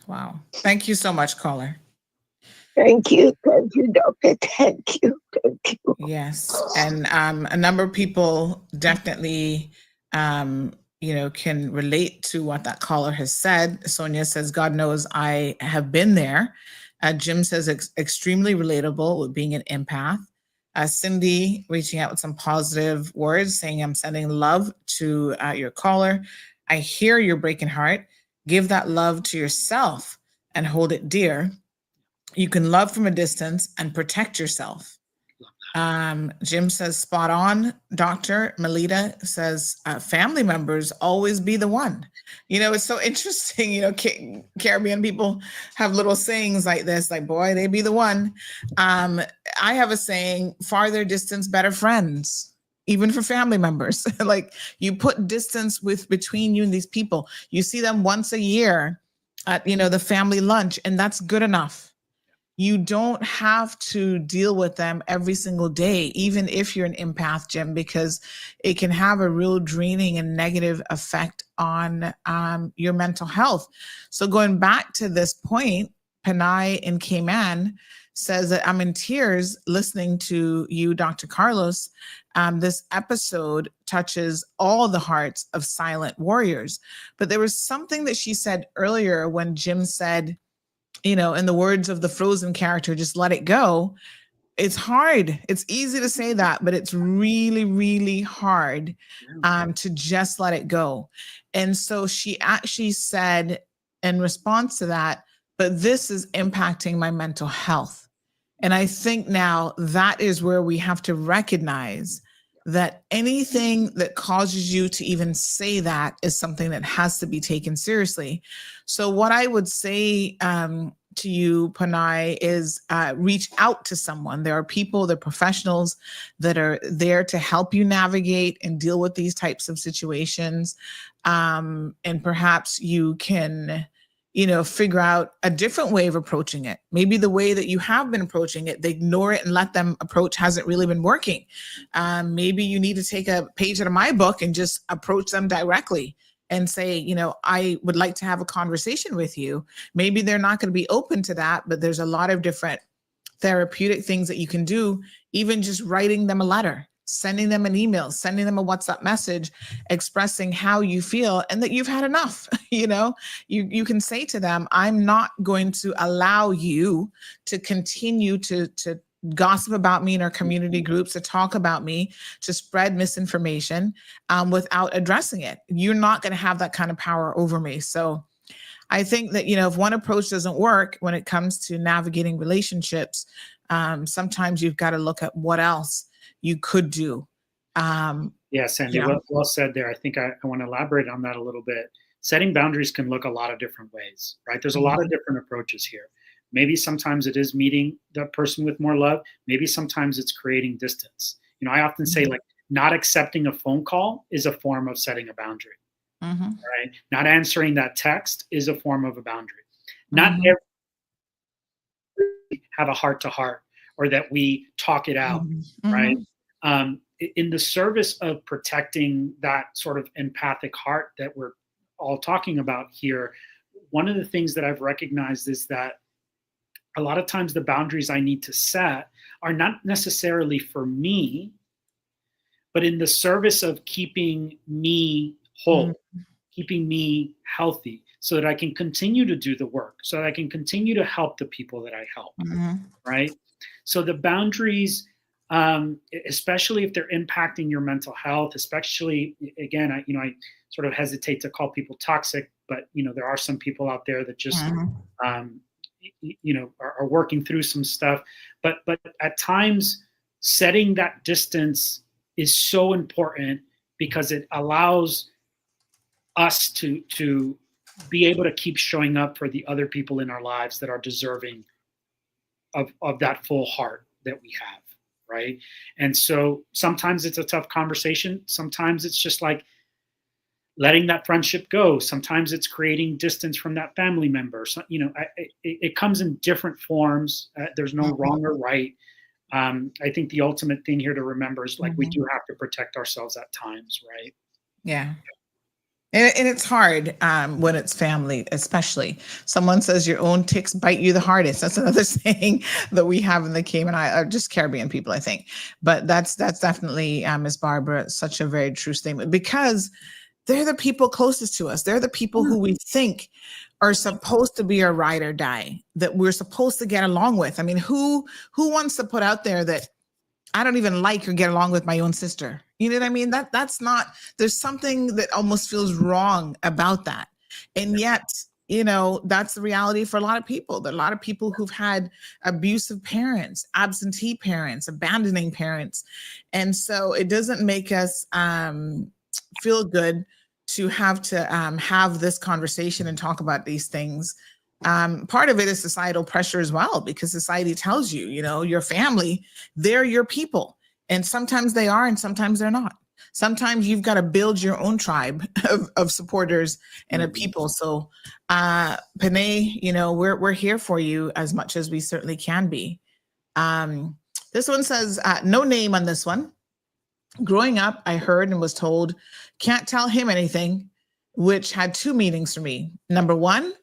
Wow. Thank you so much, caller. Thank you, doctor. Thank you. Yes, and a number of people definitely, can relate to what that caller has said. Sonia says, "God knows I have been there." Jim says, "Extremely relatable with being an empath." Cindy reaching out with some positive words, saying, "I'm sending love to your caller. I hear your breaking heart. Give that love to yourself and hold it dear. You can love from a distance and protect yourself." Jim says, "Spot on, doctor." Melita says, "Family members always be the one." It's so interesting. Caribbean people have little sayings like this, like, boy, they be the one. I have a saying, farther distance, better friends, even for family members. Like, you put distance between you and these people. You see them once a year at, the family lunch, and that's good enough. You don't have to deal with them every single day, even if you're an empath, Jim, because it can have a real draining and negative effect on your mental health. So going back to this point, Panay in Cayman says that I'm in tears listening to you, Dr. Carlos. This episode touches all the hearts of silent warriors. But there was something that she said earlier when Jim said, in the words of the Frozen character, just let it go. It's hard. It's easy to say that, but it's really, really hard to just let it go. And so she actually said in response to that, but this is impacting my mental health. And I think now that is where we have to recognize that anything that causes you to even say that is something that has to be taken seriously. So what I would say to you, Panay, is reach out to someone. There are people, there are professionals that are there to help you navigate and deal with these types of situations. And perhaps you can figure out a different way of approaching it. Maybe the way that you have been approaching it, they ignore it and let them approach hasn't really been working. Maybe you need to take a page out of my book and just approach them directly and say, I would like to have a conversation with you. Maybe they're not going to be open to that, but there's a lot of different therapeutic things that you can do, even just writing them a letter, sending them an email, sending them a WhatsApp message, expressing how you feel and that you've had enough. You can say to them, I'm not going to allow you to continue to gossip about me in our community groups, to talk about me, to spread misinformation without addressing it. You're not going to have that kind of power over me. So I think that, if one approach doesn't work when it comes to navigating relationships, sometimes you've got to look at what else you could do. Yeah, Sandy, well said there. I think I want to elaborate on that a little bit. Setting boundaries can look a lot of different ways, right? There's a lot of different approaches here. Maybe sometimes it is meeting the person with more love. Maybe sometimes it's creating distance. I often say, like, not accepting a phone call is a form of setting a boundary, right? Not answering that text is a form of a boundary. Not everyone have a heart-to-heart or that we talk it out, right? In the service of protecting that sort of empathic heart that we're all talking about here, one of the things that I've recognized is that a lot of times the boundaries I need to set are not necessarily for me, but in the service of keeping me whole, keeping me healthy, so that I can continue to do the work, so that I can continue to help the people that I help, right? So the boundaries, especially if they're impacting your mental health, especially, again, I sort of hesitate to call people toxic, but there are some people out there that just are working through some stuff. But at times, setting that distance is so important because it allows us to be able to keep showing up for the other people in our lives that are deserving of that full heart that we have, right? And so sometimes it's a tough conversation. Sometimes it's just like letting that friendship go. Sometimes it's creating distance from that family member. So, it comes in different forms. There's no wrong or right. I think the ultimate thing here to remember is we do have to protect ourselves at times, right? Yeah. And it's hard when it's family, especially. Someone says your own ticks bite you the hardest. That's another saying that we have in the Cayman Islands, just Caribbean people, I think. But that's definitely, Ms. Barbara, such a very true statement, because they're the people closest to us. They're the people who we think are supposed to be our ride or die, that we're supposed to get along with. I mean, who wants to put out there that I don't even like or get along with my own sister? You know what I mean? That's not, there's something that almost feels wrong about that. And yet, that's the reality for a lot of people. There are a lot of people who've had abusive parents, absentee parents, abandoning parents. And so it doesn't make us feel good to have this conversation and talk about these things. Part of it is societal pressure as well, because society tells you, your family, they're your people. And sometimes they are, and sometimes they're not. Sometimes you've got to build your own tribe of supporters and of people. So, Panay, we're here for you as much as we certainly can be. This one says, no name on this one. Growing up, I heard and was told, can't tell him anything, which had two meanings for me. Number one,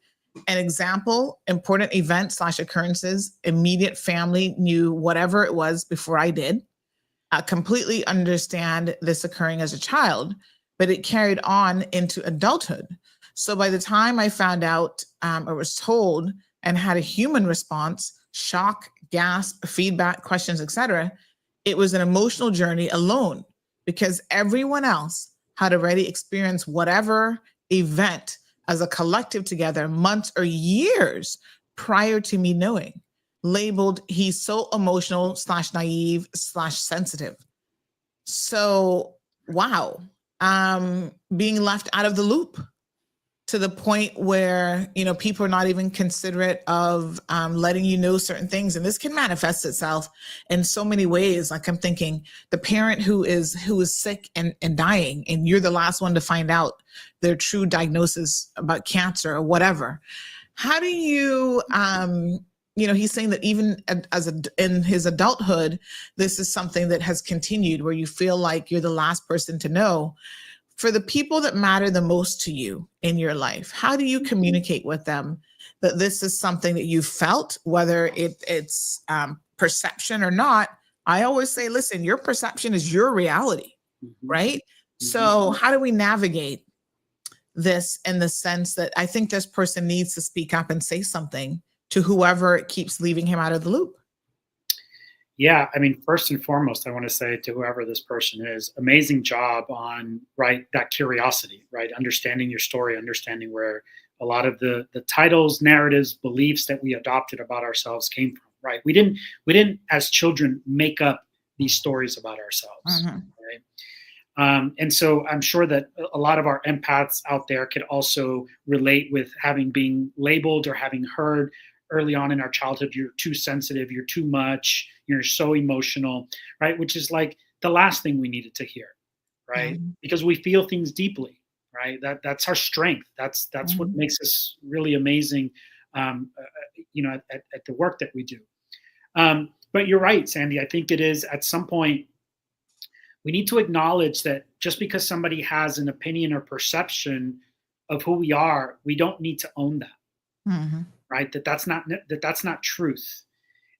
an example, important event / occurrences, immediate family knew whatever it was before I did. Completely understand this occurring as a child, but it carried on into adulthood. So by the time I found out or was told and had a human response, shock, gasp, feedback, questions, etc., it was an emotional journey alone, because everyone else had already experienced whatever event as a collective together months or years prior to me knowing. Labeled, he's so emotional / naive / sensitive. So, wow. Being left out of the loop to the point where, people are not even considerate of letting you know certain things. And this can manifest itself in so many ways. Like, I'm thinking the parent who is sick and dying, and you're the last one to find out their true diagnosis about cancer or whatever. How do you, he's saying that even in his adulthood, this is something that has continued, where you feel like you're the last person to know. For the people that matter the most to you in your life, how do you communicate with them that this is something that you felt, whether it's perception or not? I always say, listen, your perception is your reality, right? Mm-hmm. So how do we navigate this in the sense that I think this person needs to speak up and say something to whoever keeps leaving him out of the loop? Yeah, I mean, first and foremost, I want to say to whoever this person is, amazing job on, that curiosity, understanding your story, understanding where a lot of the titles, narratives, beliefs that we adopted about ourselves came from, right? We didn't as children make up these stories about ourselves, right? And so I'm sure that a lot of our empaths out there could also relate with having been labeled or having heard early on in our childhood, you're too sensitive, you're too much, you're so emotional, right? Which is like the last thing we needed to hear, right? Mm-hmm. Because we feel things deeply, right? That's our strength. That's mm-hmm. what makes us really amazing, at the work that we do. But you're right, Sandy. I think it is at some point, we need to acknowledge that just because somebody has an opinion or perception of who we are, we don't need to own that. Mm-hmm. Right? That's not truth.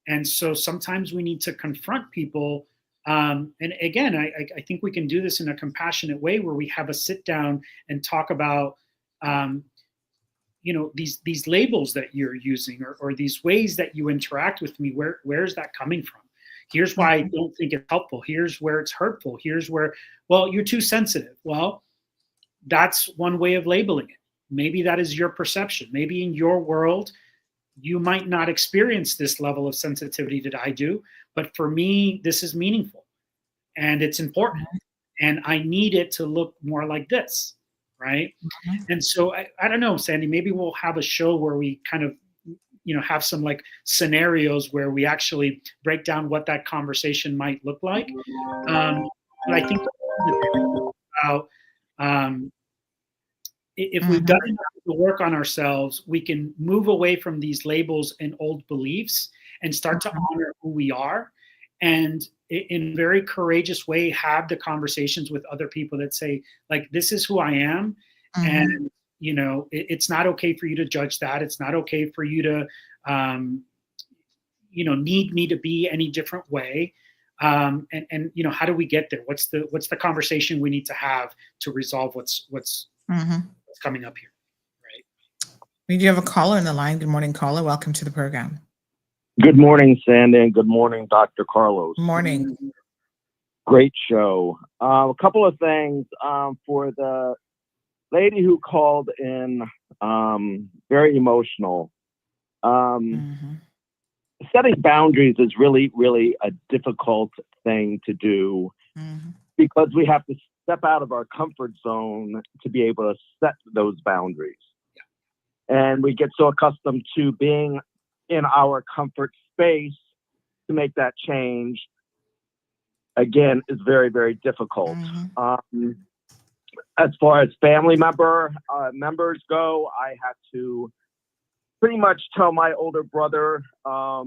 And so sometimes we need to confront people. And again, I think we can do this in a compassionate way, where we have a sit down and talk about, these labels that you're using, or these ways that you interact with me. Where's that coming from? Here's why I don't think it's helpful. Here's where it's hurtful. Here's where, you're too sensitive. Well, that's one way of labeling it. Maybe that is your perception. Maybe in your world, you might not experience this level of sensitivity that I do, but for me, this is meaningful and it's important. And I need it to look more like this, right? And so I don't know, Sandy, maybe we'll have a show where we kind of, have some like scenarios where we actually break down what that conversation might look like. But I think about if we've done enough to work on ourselves, we can move away from these labels and old beliefs and start to honor who we are, and in a very courageous way have the conversations with other people that say, like, this is who I am, and it's not okay for you to judge that. It's not okay for you to need me to be any different way. And how do we get there? What's the conversation we need to have to resolve what's coming up here, right? We do have a caller in the line. Good morning, caller. Welcome to the program. Good morning, Sandy, and good morning, Dr. Carlos. Morning. Great show. A couple of things for the lady who called in, very emotional. Setting boundaries is really, really a difficult thing to do because we have to step out of our comfort zone to be able to set those boundaries. And we get so accustomed to being in our comfort space to make that change, again, is very, very difficult. As far as family members go, I had to pretty much tell my older brother, I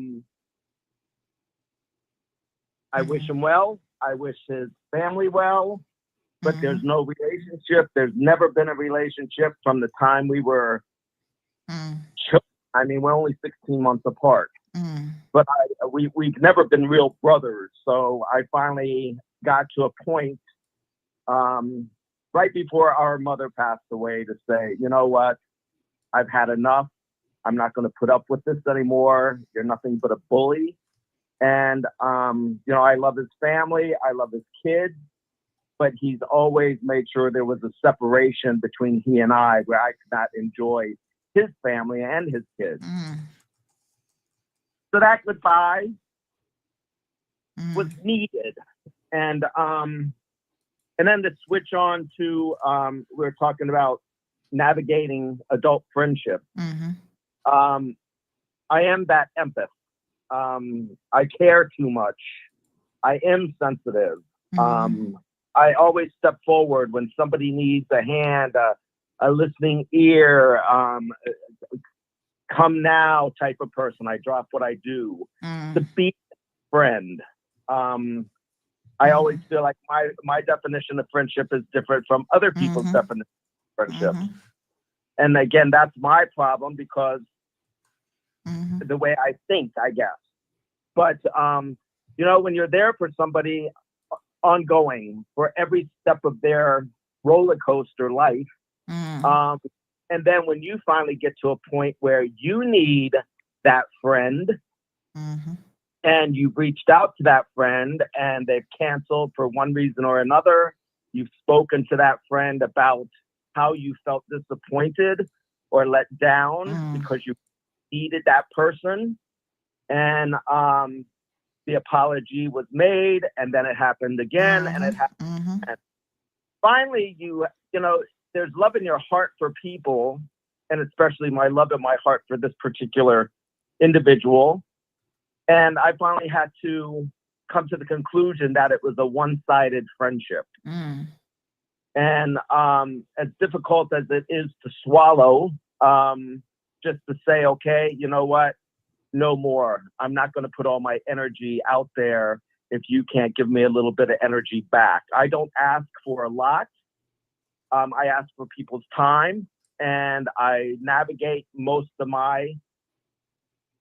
wish him well. I wish his family well, but there's no relationship. There's never been a relationship from the time we were children. I mean, we're only 16 months apart, but we've never been real brothers. So I finally got to a point right before our mother passed away to say, you know what, I've had enough. I'm not going to put up with this anymore. You're nothing but a bully. And, I love his family. I love his kids, but he's always made sure there was a separation between he and I, where I could not enjoy his family and his kids. So that goodbye was needed. And then to switch on to, we're talking about navigating adult friendship. I am that empath. I care too much. I am sensitive. I always step forward when somebody needs a hand, a listening ear, come now type of person. I drop what I do to be a friend. I always feel like my definition of friendship is different from other people's definition of friendship. And again, that's my problem because the way I think, I guess. But, when you're there for somebody ongoing for every step of their roller coaster life, and then when you finally get to a point where you need that friend and you've reached out to that friend and they've canceled for one reason or another, you've spoken to that friend about how you felt disappointed or let down because you needed that person, and the apology was made, and then it happened again, and it happened again. Finally, there's love in your heart for people, and especially my love in my heart for this particular individual. And I finally had to come to the conclusion that it was a one-sided friendship. And as difficult as it is to swallow, just to say, okay, you know what? No more. I'm not going to put all my energy out there if you can't give me a little bit of energy back. I don't ask for a lot. I ask for people's time, and I navigate most of my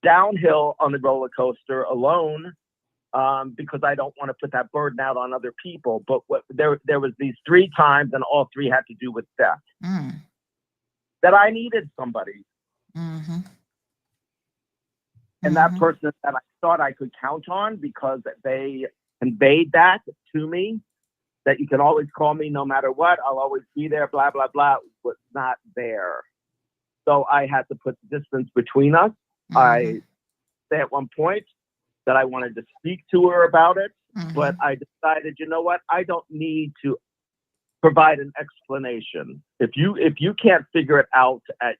downhill on the roller coaster alone because I don't want to put that burden out on other people. But there was these 3 times, and all 3 had to do with death, that I needed somebody. And that person that I thought I could count on because they conveyed that to me, that you can always call me no matter what, I'll always be there, blah, blah, blah, was not there. So I had to put distance between us. I say at one point that I wanted to speak to her about it, but I decided, you know what? I don't need to provide an explanation. If you can't figure it out at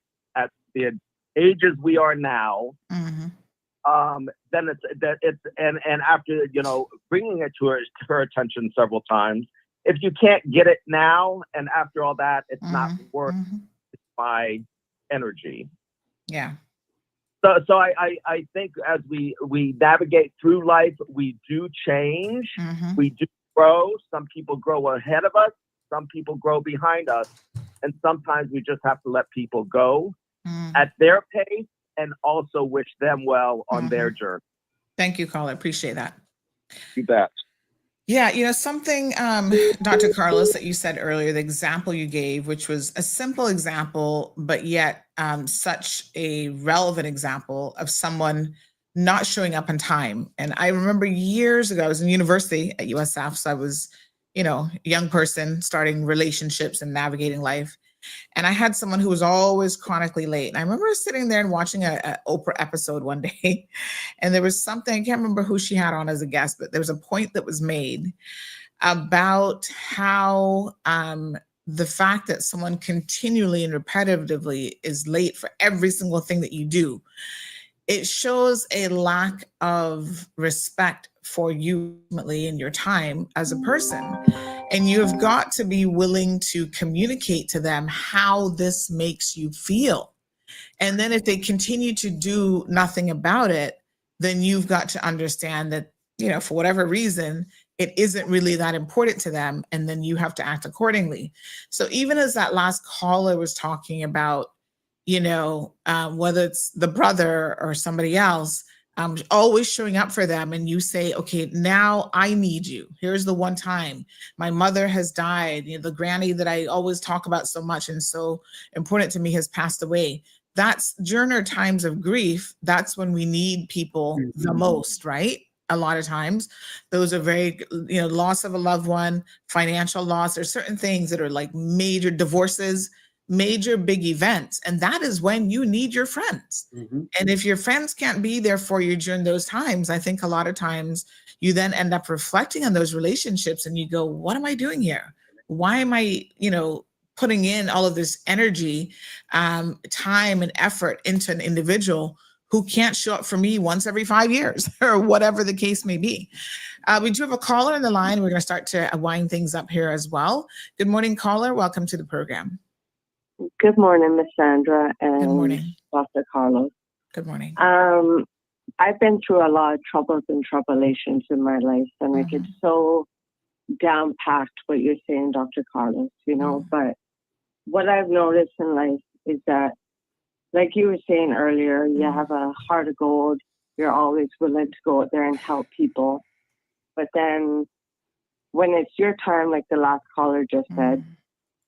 the ages we are now, then it's after bringing it to her attention several times. If you can't get it now, and after all that, it's not worth my energy. Yeah. So I think as we navigate through life, we do change, we do grow. Some people grow ahead of us, some people grow behind us, and sometimes we just have to let people go at their pace and also wish them well on their journey. Thank you, caller. Appreciate that. You bet. Yeah, something, Dr. Carlos, that you said earlier, the example you gave, which was a simple example, but yet such a relevant example of someone not showing up on time. And I remember years ago, I was in university at USF, so I was, a young person starting relationships and navigating life. And I had someone who was always chronically late. And I remember sitting there and watching a Oprah episode one day, and there was something, I can't remember who she had on as a guest, but there was a point that was made about how the fact that someone continually and repetitively is late for every single thing that you do, it shows a lack of respect for you ultimately in your time as a person. And you have got to be willing to communicate to them how this makes you feel. And then if they continue to do nothing about it, then you've got to understand that, for whatever reason, it isn't really that important to them. And then you have to act accordingly. So even as that last caller was talking about, whether it's the brother or somebody else, always showing up for them, and you say, okay, now I need you. Here's the one time my mother has died. The granny that I always talk about so much and so important to me has passed away. That's during our times of grief. That's when we need people the most, right? A lot of times those are very, loss of a loved one, financial loss. There's certain things that are like major divorces, major big events. And that is when you need your friends. And if your friends can't be there for you during those times, I think a lot of times you then end up reflecting on those relationships and you go, what am I doing here? Why am I, putting in all of this energy, time and effort into an individual who can't show up for me once every 5 years or whatever the case may be? We do have a caller on the line. We're going to start to wind things up here as well. Good morning, caller. Welcome to the program. Good morning, Miss Sandra and Good morning, Dr. Carlos. Good morning. I've been through a lot of troubles and tribulations in my life, and I get so down-packed what you're saying, Dr. Carlos, but what I've noticed in life is that, like you were saying earlier, you have a heart of gold. You're always willing to go out there and help people. But then when it's your time, like the last caller just said,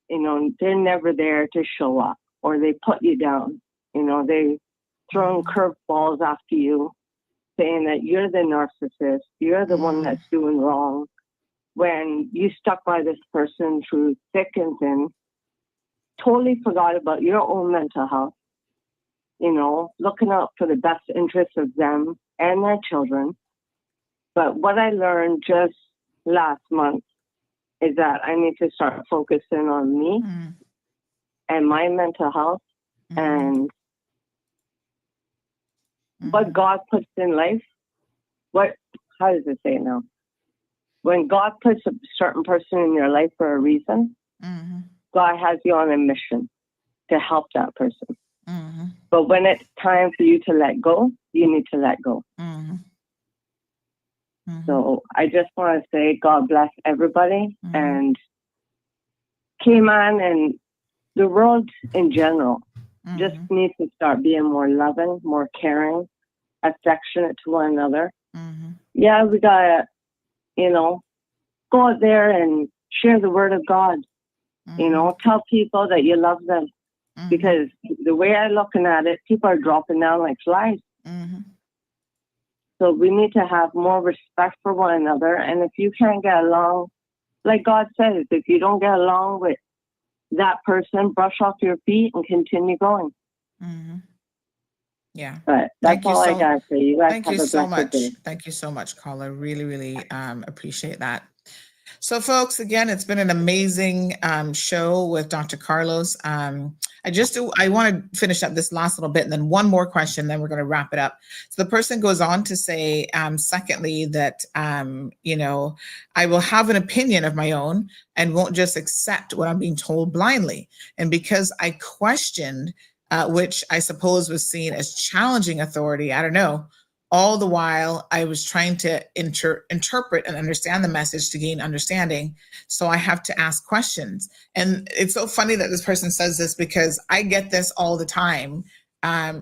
they're never there to show up, or they put you down. They throw curveballs after you, saying that you're the narcissist, you're the one that's doing wrong, when you stuck by this person through thick and thin, totally forgot about your own mental health, looking out for the best interests of them and their children. But what I learned just last month is that I need to start focusing on me and my mental health and what God puts in life. How does it say now? When God puts a certain person in your life for a reason, God has you on a mission to help that person. But when it's time for you to let go, you need to let go. So I just want to say God bless everybody and Cayman and the world in general just needs to start being more loving, more caring, affectionate to one another. Yeah, we got to, go out there and share the word of God. Tell people that you love them. Because the way I'm looking at it, people are dropping down like flies. So we need to have more respect for one another. And if you can't get along, like God says, if you don't get along with that person, brush off your feet and continue going. Yeah. But that's all I got for you. Guys Thank have you a so blessed much. day. Thank you so much, Carla. Really, really appreciate that. So, folks, again, it's been an amazing show with Dr. Carlos. I want to finish up this last little bit and then one more question, then we're going to wrap it up. So the person goes on to say, secondly, that, I will have an opinion of my own and won't just accept what I'm being told blindly. And because I questioned, which I suppose was seen as challenging authority, I don't know, all the while I was trying to interpret and understand the message to gain understanding. So I have to ask questions. And it's so funny that this person says this because I get this all the time.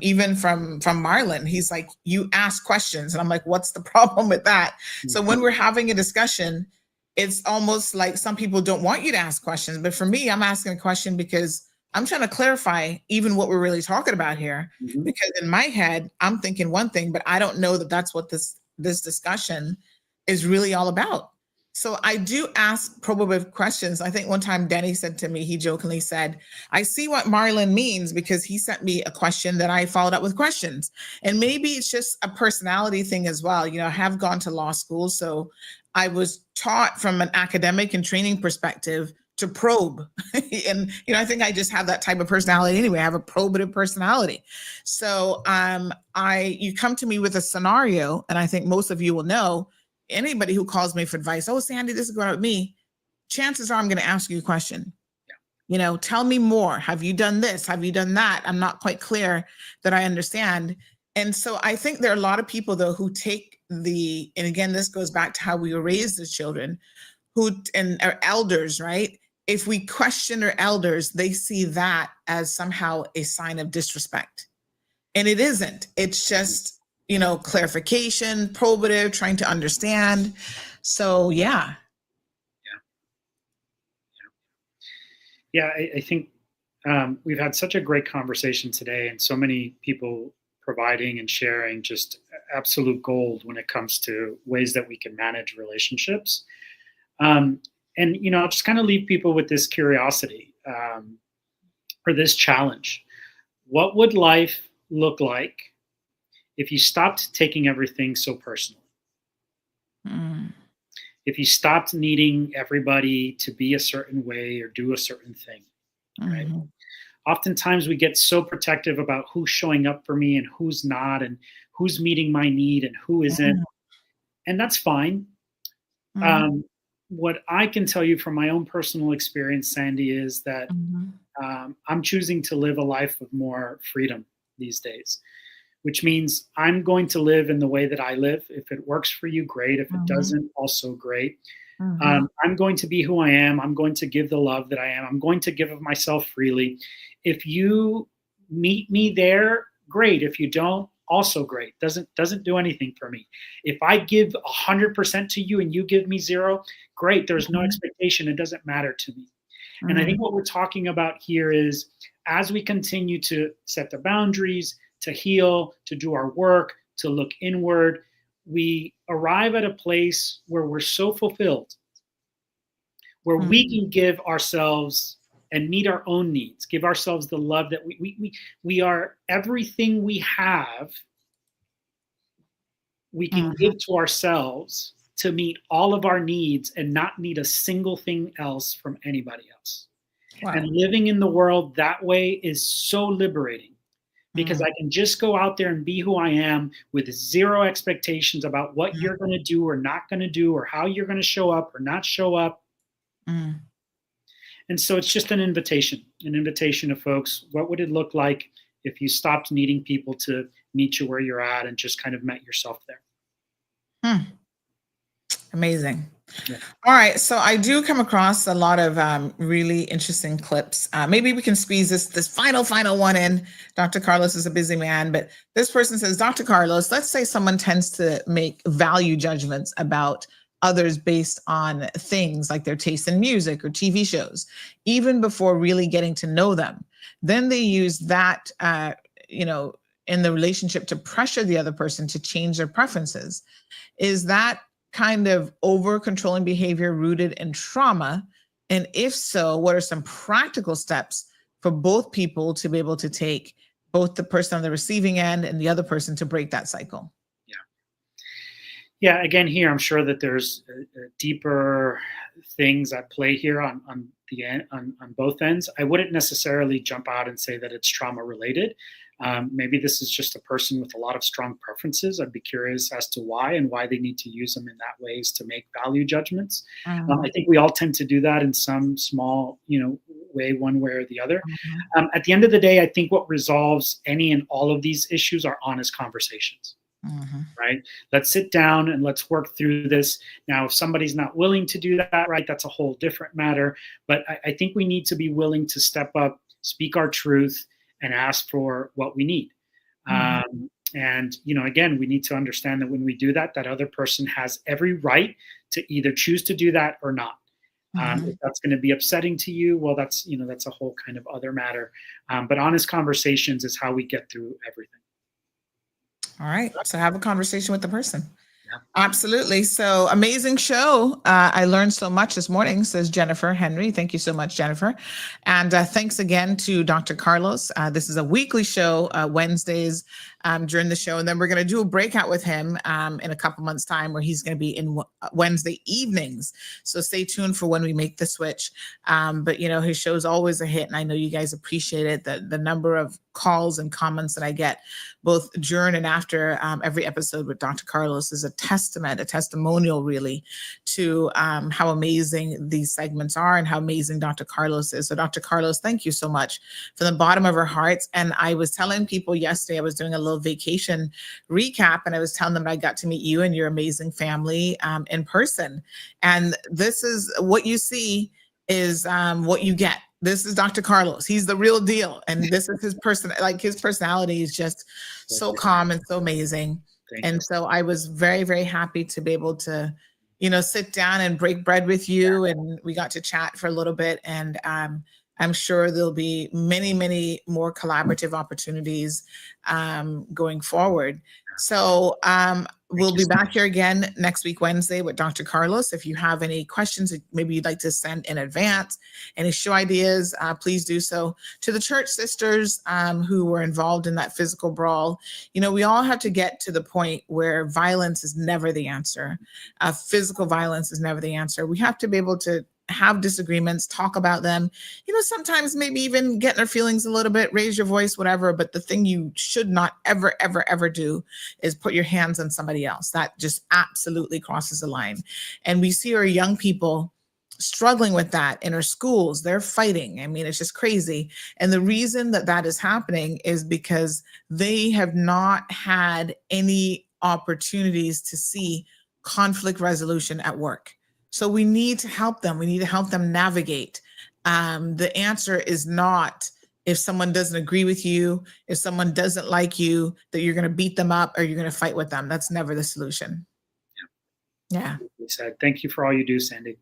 Even from Marlon, he's like, you ask questions. And I'm like, what's the problem with that? Mm-hmm. So when we're having a discussion, it's almost like some people don't want you to ask questions. But for me, I'm asking a question because I'm trying to clarify even what we're really talking about here, mm-hmm. because in my head, I'm thinking one thing, but I don't know that that's what this discussion is really all about. So I do ask probative questions. I think one time Denny said to me, he jokingly said, I see what Marlon means because he sent me a question that I followed up with questions. And maybe it's just a personality thing as well. I have gone to law school, so I was taught from an academic and training perspective to probe. And, I think I just have that type of personality anyway. I have a probative personality. So you come to me with a scenario, and I think most of you will know, anybody who calls me for advice, oh, Sandy, this is going on with me, chances are I'm going to ask you a question. Yeah. Tell me more. Have you done this? Have you done that? I'm not quite clear that I understand. And so I think there are a lot of people, though, who take and again, this goes back to how we were raised as children, and our elders, right? If we question our elders, they see that as somehow a sign of disrespect. And it isn't. It's just, clarification, probative, trying to understand. So, yeah. Yeah, I think we've had such a great conversation today, and so many people providing and sharing just absolute gold when it comes to ways that we can manage relationships. And, I'll just kind of leave people with this curiosity or this challenge. What would life look like if you stopped taking everything so personally? If you stopped needing everybody to be a certain way or do a certain thing, right? Oftentimes we get so protective about who's showing up for me and who's not, and who's meeting my need and who isn't. And that's fine. What I can tell you from my own personal experience, Sandy, is that I'm choosing to live a life of more freedom these days, which means I'm going to live in the way that I live. If it works for you, great. If it doesn't, also great. I'm going to be who I am. I'm going to give the love that I am. I'm going to give of myself freely. If you meet me there, great. If you don't, also great. Doesn't do anything for me. If I give 100% to you and you give me 0, great. There's no expectation. It doesn't matter to me. And I think what we're talking about here is, as we continue to set the boundaries, to heal, to do our work, to look inward, we arrive at a place where we're so fulfilled, where we can give ourselves and meet our own needs, give ourselves the love that we are. Everything we have, we can give to ourselves to meet all of our needs and not need a single thing else from anybody else. Wow. And living in the world that way is so liberating, because I can just go out there and be who I am with 0 expectations about what you're going to do or not going to do, or how you're going to show up or not show up. And so it's just an invitation to folks. What would it look like if you stopped needing people to meet you where you're at and just kind of met yourself there? Amazing. Yeah. All right. So I do come across a lot of really interesting clips. Maybe we can squeeze this final one in. Dr. Carlos is a busy man, but this person says, Dr. Carlos, let's say someone tends to make value judgments about others based on things like their taste in music or TV shows, even before really getting to know them. Then they use that, in the relationship to pressure the other person to change their preferences. Is that kind of over-controlling behavior rooted in trauma? And if so, what are some practical steps for both people to be able to take both the person on the receiving end and the other person to break that cycle. Yeah. Again, here I'm sure that there's deeper things at play here on both ends. I wouldn't necessarily jump out and say that it's trauma related. Maybe this is just a person with a lot of strong preferences. I'd be curious as to why and why they need to use them in that ways to make value judgments. I think we all tend to do that in some small, way, one way or the other. At the end of the day, I think what resolves any and all of these issues are honest conversations. Right? Let's sit down and let's work through this. Now, if somebody's not willing to do that, right, that's a whole different matter. But I think we need to be willing to step up, speak our truth, and ask for what we need. And, again, we need to understand that when we do that, that other person has every right to either choose to do that or not. If that's going to be upsetting to you, well, that's a whole kind of other matter. But honest conversations is how we get through everything. All right. So have a conversation with the person. Yeah. Absolutely. So amazing show. I learned so much this morning, says Jennifer Henry. Thank you so much, Jennifer. And thanks again to Dr. Carlos. This is a weekly show, Wednesdays during the show. And then we're going to do a breakout with him in a couple months' time where he's going to be in Wednesday evenings. So stay tuned for when we make the switch. But, his show is always a hit. And I know you guys appreciate it. The number of calls and comments that I get both during and after every episode with Dr. Carlos is a testimonial really to how amazing these segments are and how amazing Dr. Carlos is. So Dr. Carlos, thank you so much from the bottom of our hearts. And I was telling people yesterday, I was doing a little vacation recap and I was telling them I got to meet you and your amazing family in person. And this is what you see is what you get. This is Dr. Carlos. He's the real deal. And this is his his personality is just so calm and so amazing. And so I was very, very happy to be able to, sit down and break bread with you. And we got to chat for a little bit. And I'm sure there'll be many, many more collaborative opportunities going forward. So we'll be back here again next week, Wednesday, with Dr. Carlos. If you have any questions that maybe you'd like to send in advance, any show ideas, please do so. To the church sisters who were involved in that physical brawl, we all have to get to the point where violence is never the answer. Physical violence is never the answer. We have to be able to have disagreements, talk about them, sometimes maybe even get in their feelings a little bit, raise your voice, whatever. But the thing you should not ever, ever, ever do is put your hands on somebody else. That just absolutely crosses the line. And we see our young people struggling with that in our schools. They're fighting. I mean, it's just crazy. And the reason that is happening is because they have not had any opportunities to see conflict resolution at work. So we need to help them. We need to help them navigate. The answer is not if someone doesn't agree with you, if someone doesn't like you, that you're going to beat them up or you're going to fight with them. That's never the solution. Yeah. Thank you for all you do, Sandy.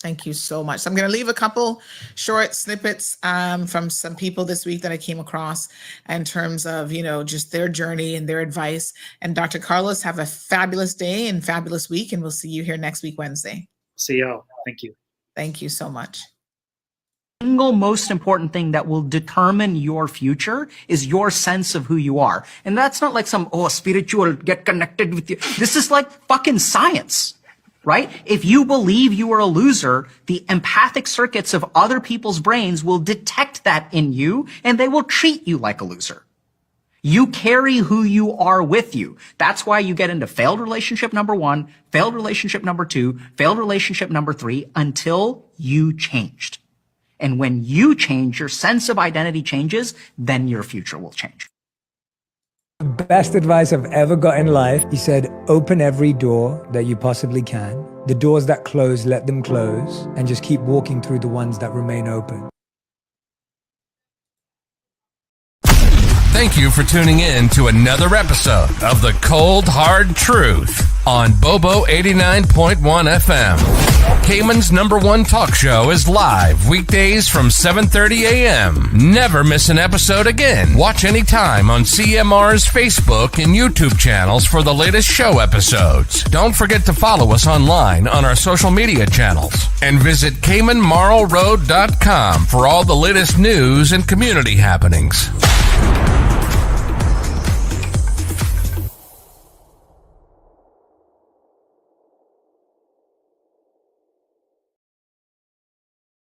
Thank you so much. So I'm going to leave a couple short snippets from some people this week that I came across in terms of, just their journey and their advice. And Dr. Carlos, have a fabulous day and fabulous week. And we'll see you here next week, Wednesday. See y'all. Thank you. Thank you so much. Single most important thing that will determine your future is your sense of who you are. And that's not like some, spiritual, get connected with you. This is like fucking science, right? If you believe you are a loser, the empathic circuits of other people's brains will detect that in you and they will treat you like a loser. You carry who you are with you. That's why you get into failed relationship number 1, failed relationship number 2, failed relationship number 3, until you changed. And when you change, your sense of identity changes, then your future will change. The best advice I've ever got in life, he said, open every door that you possibly can. The doors that close, let them close, and just keep walking through the ones that remain open. Thank you for tuning in to another episode of The Cold Hard Truth on Bobo 89.1 FM. Cayman's #1 talk show is live weekdays from 7:30 a.m. Never miss an episode again. Watch anytime on CMR's Facebook and YouTube channels for the latest show episodes. Don't forget to follow us online on our social media channels. And visit CaymanMarlRoad.com for all the latest news and community happenings.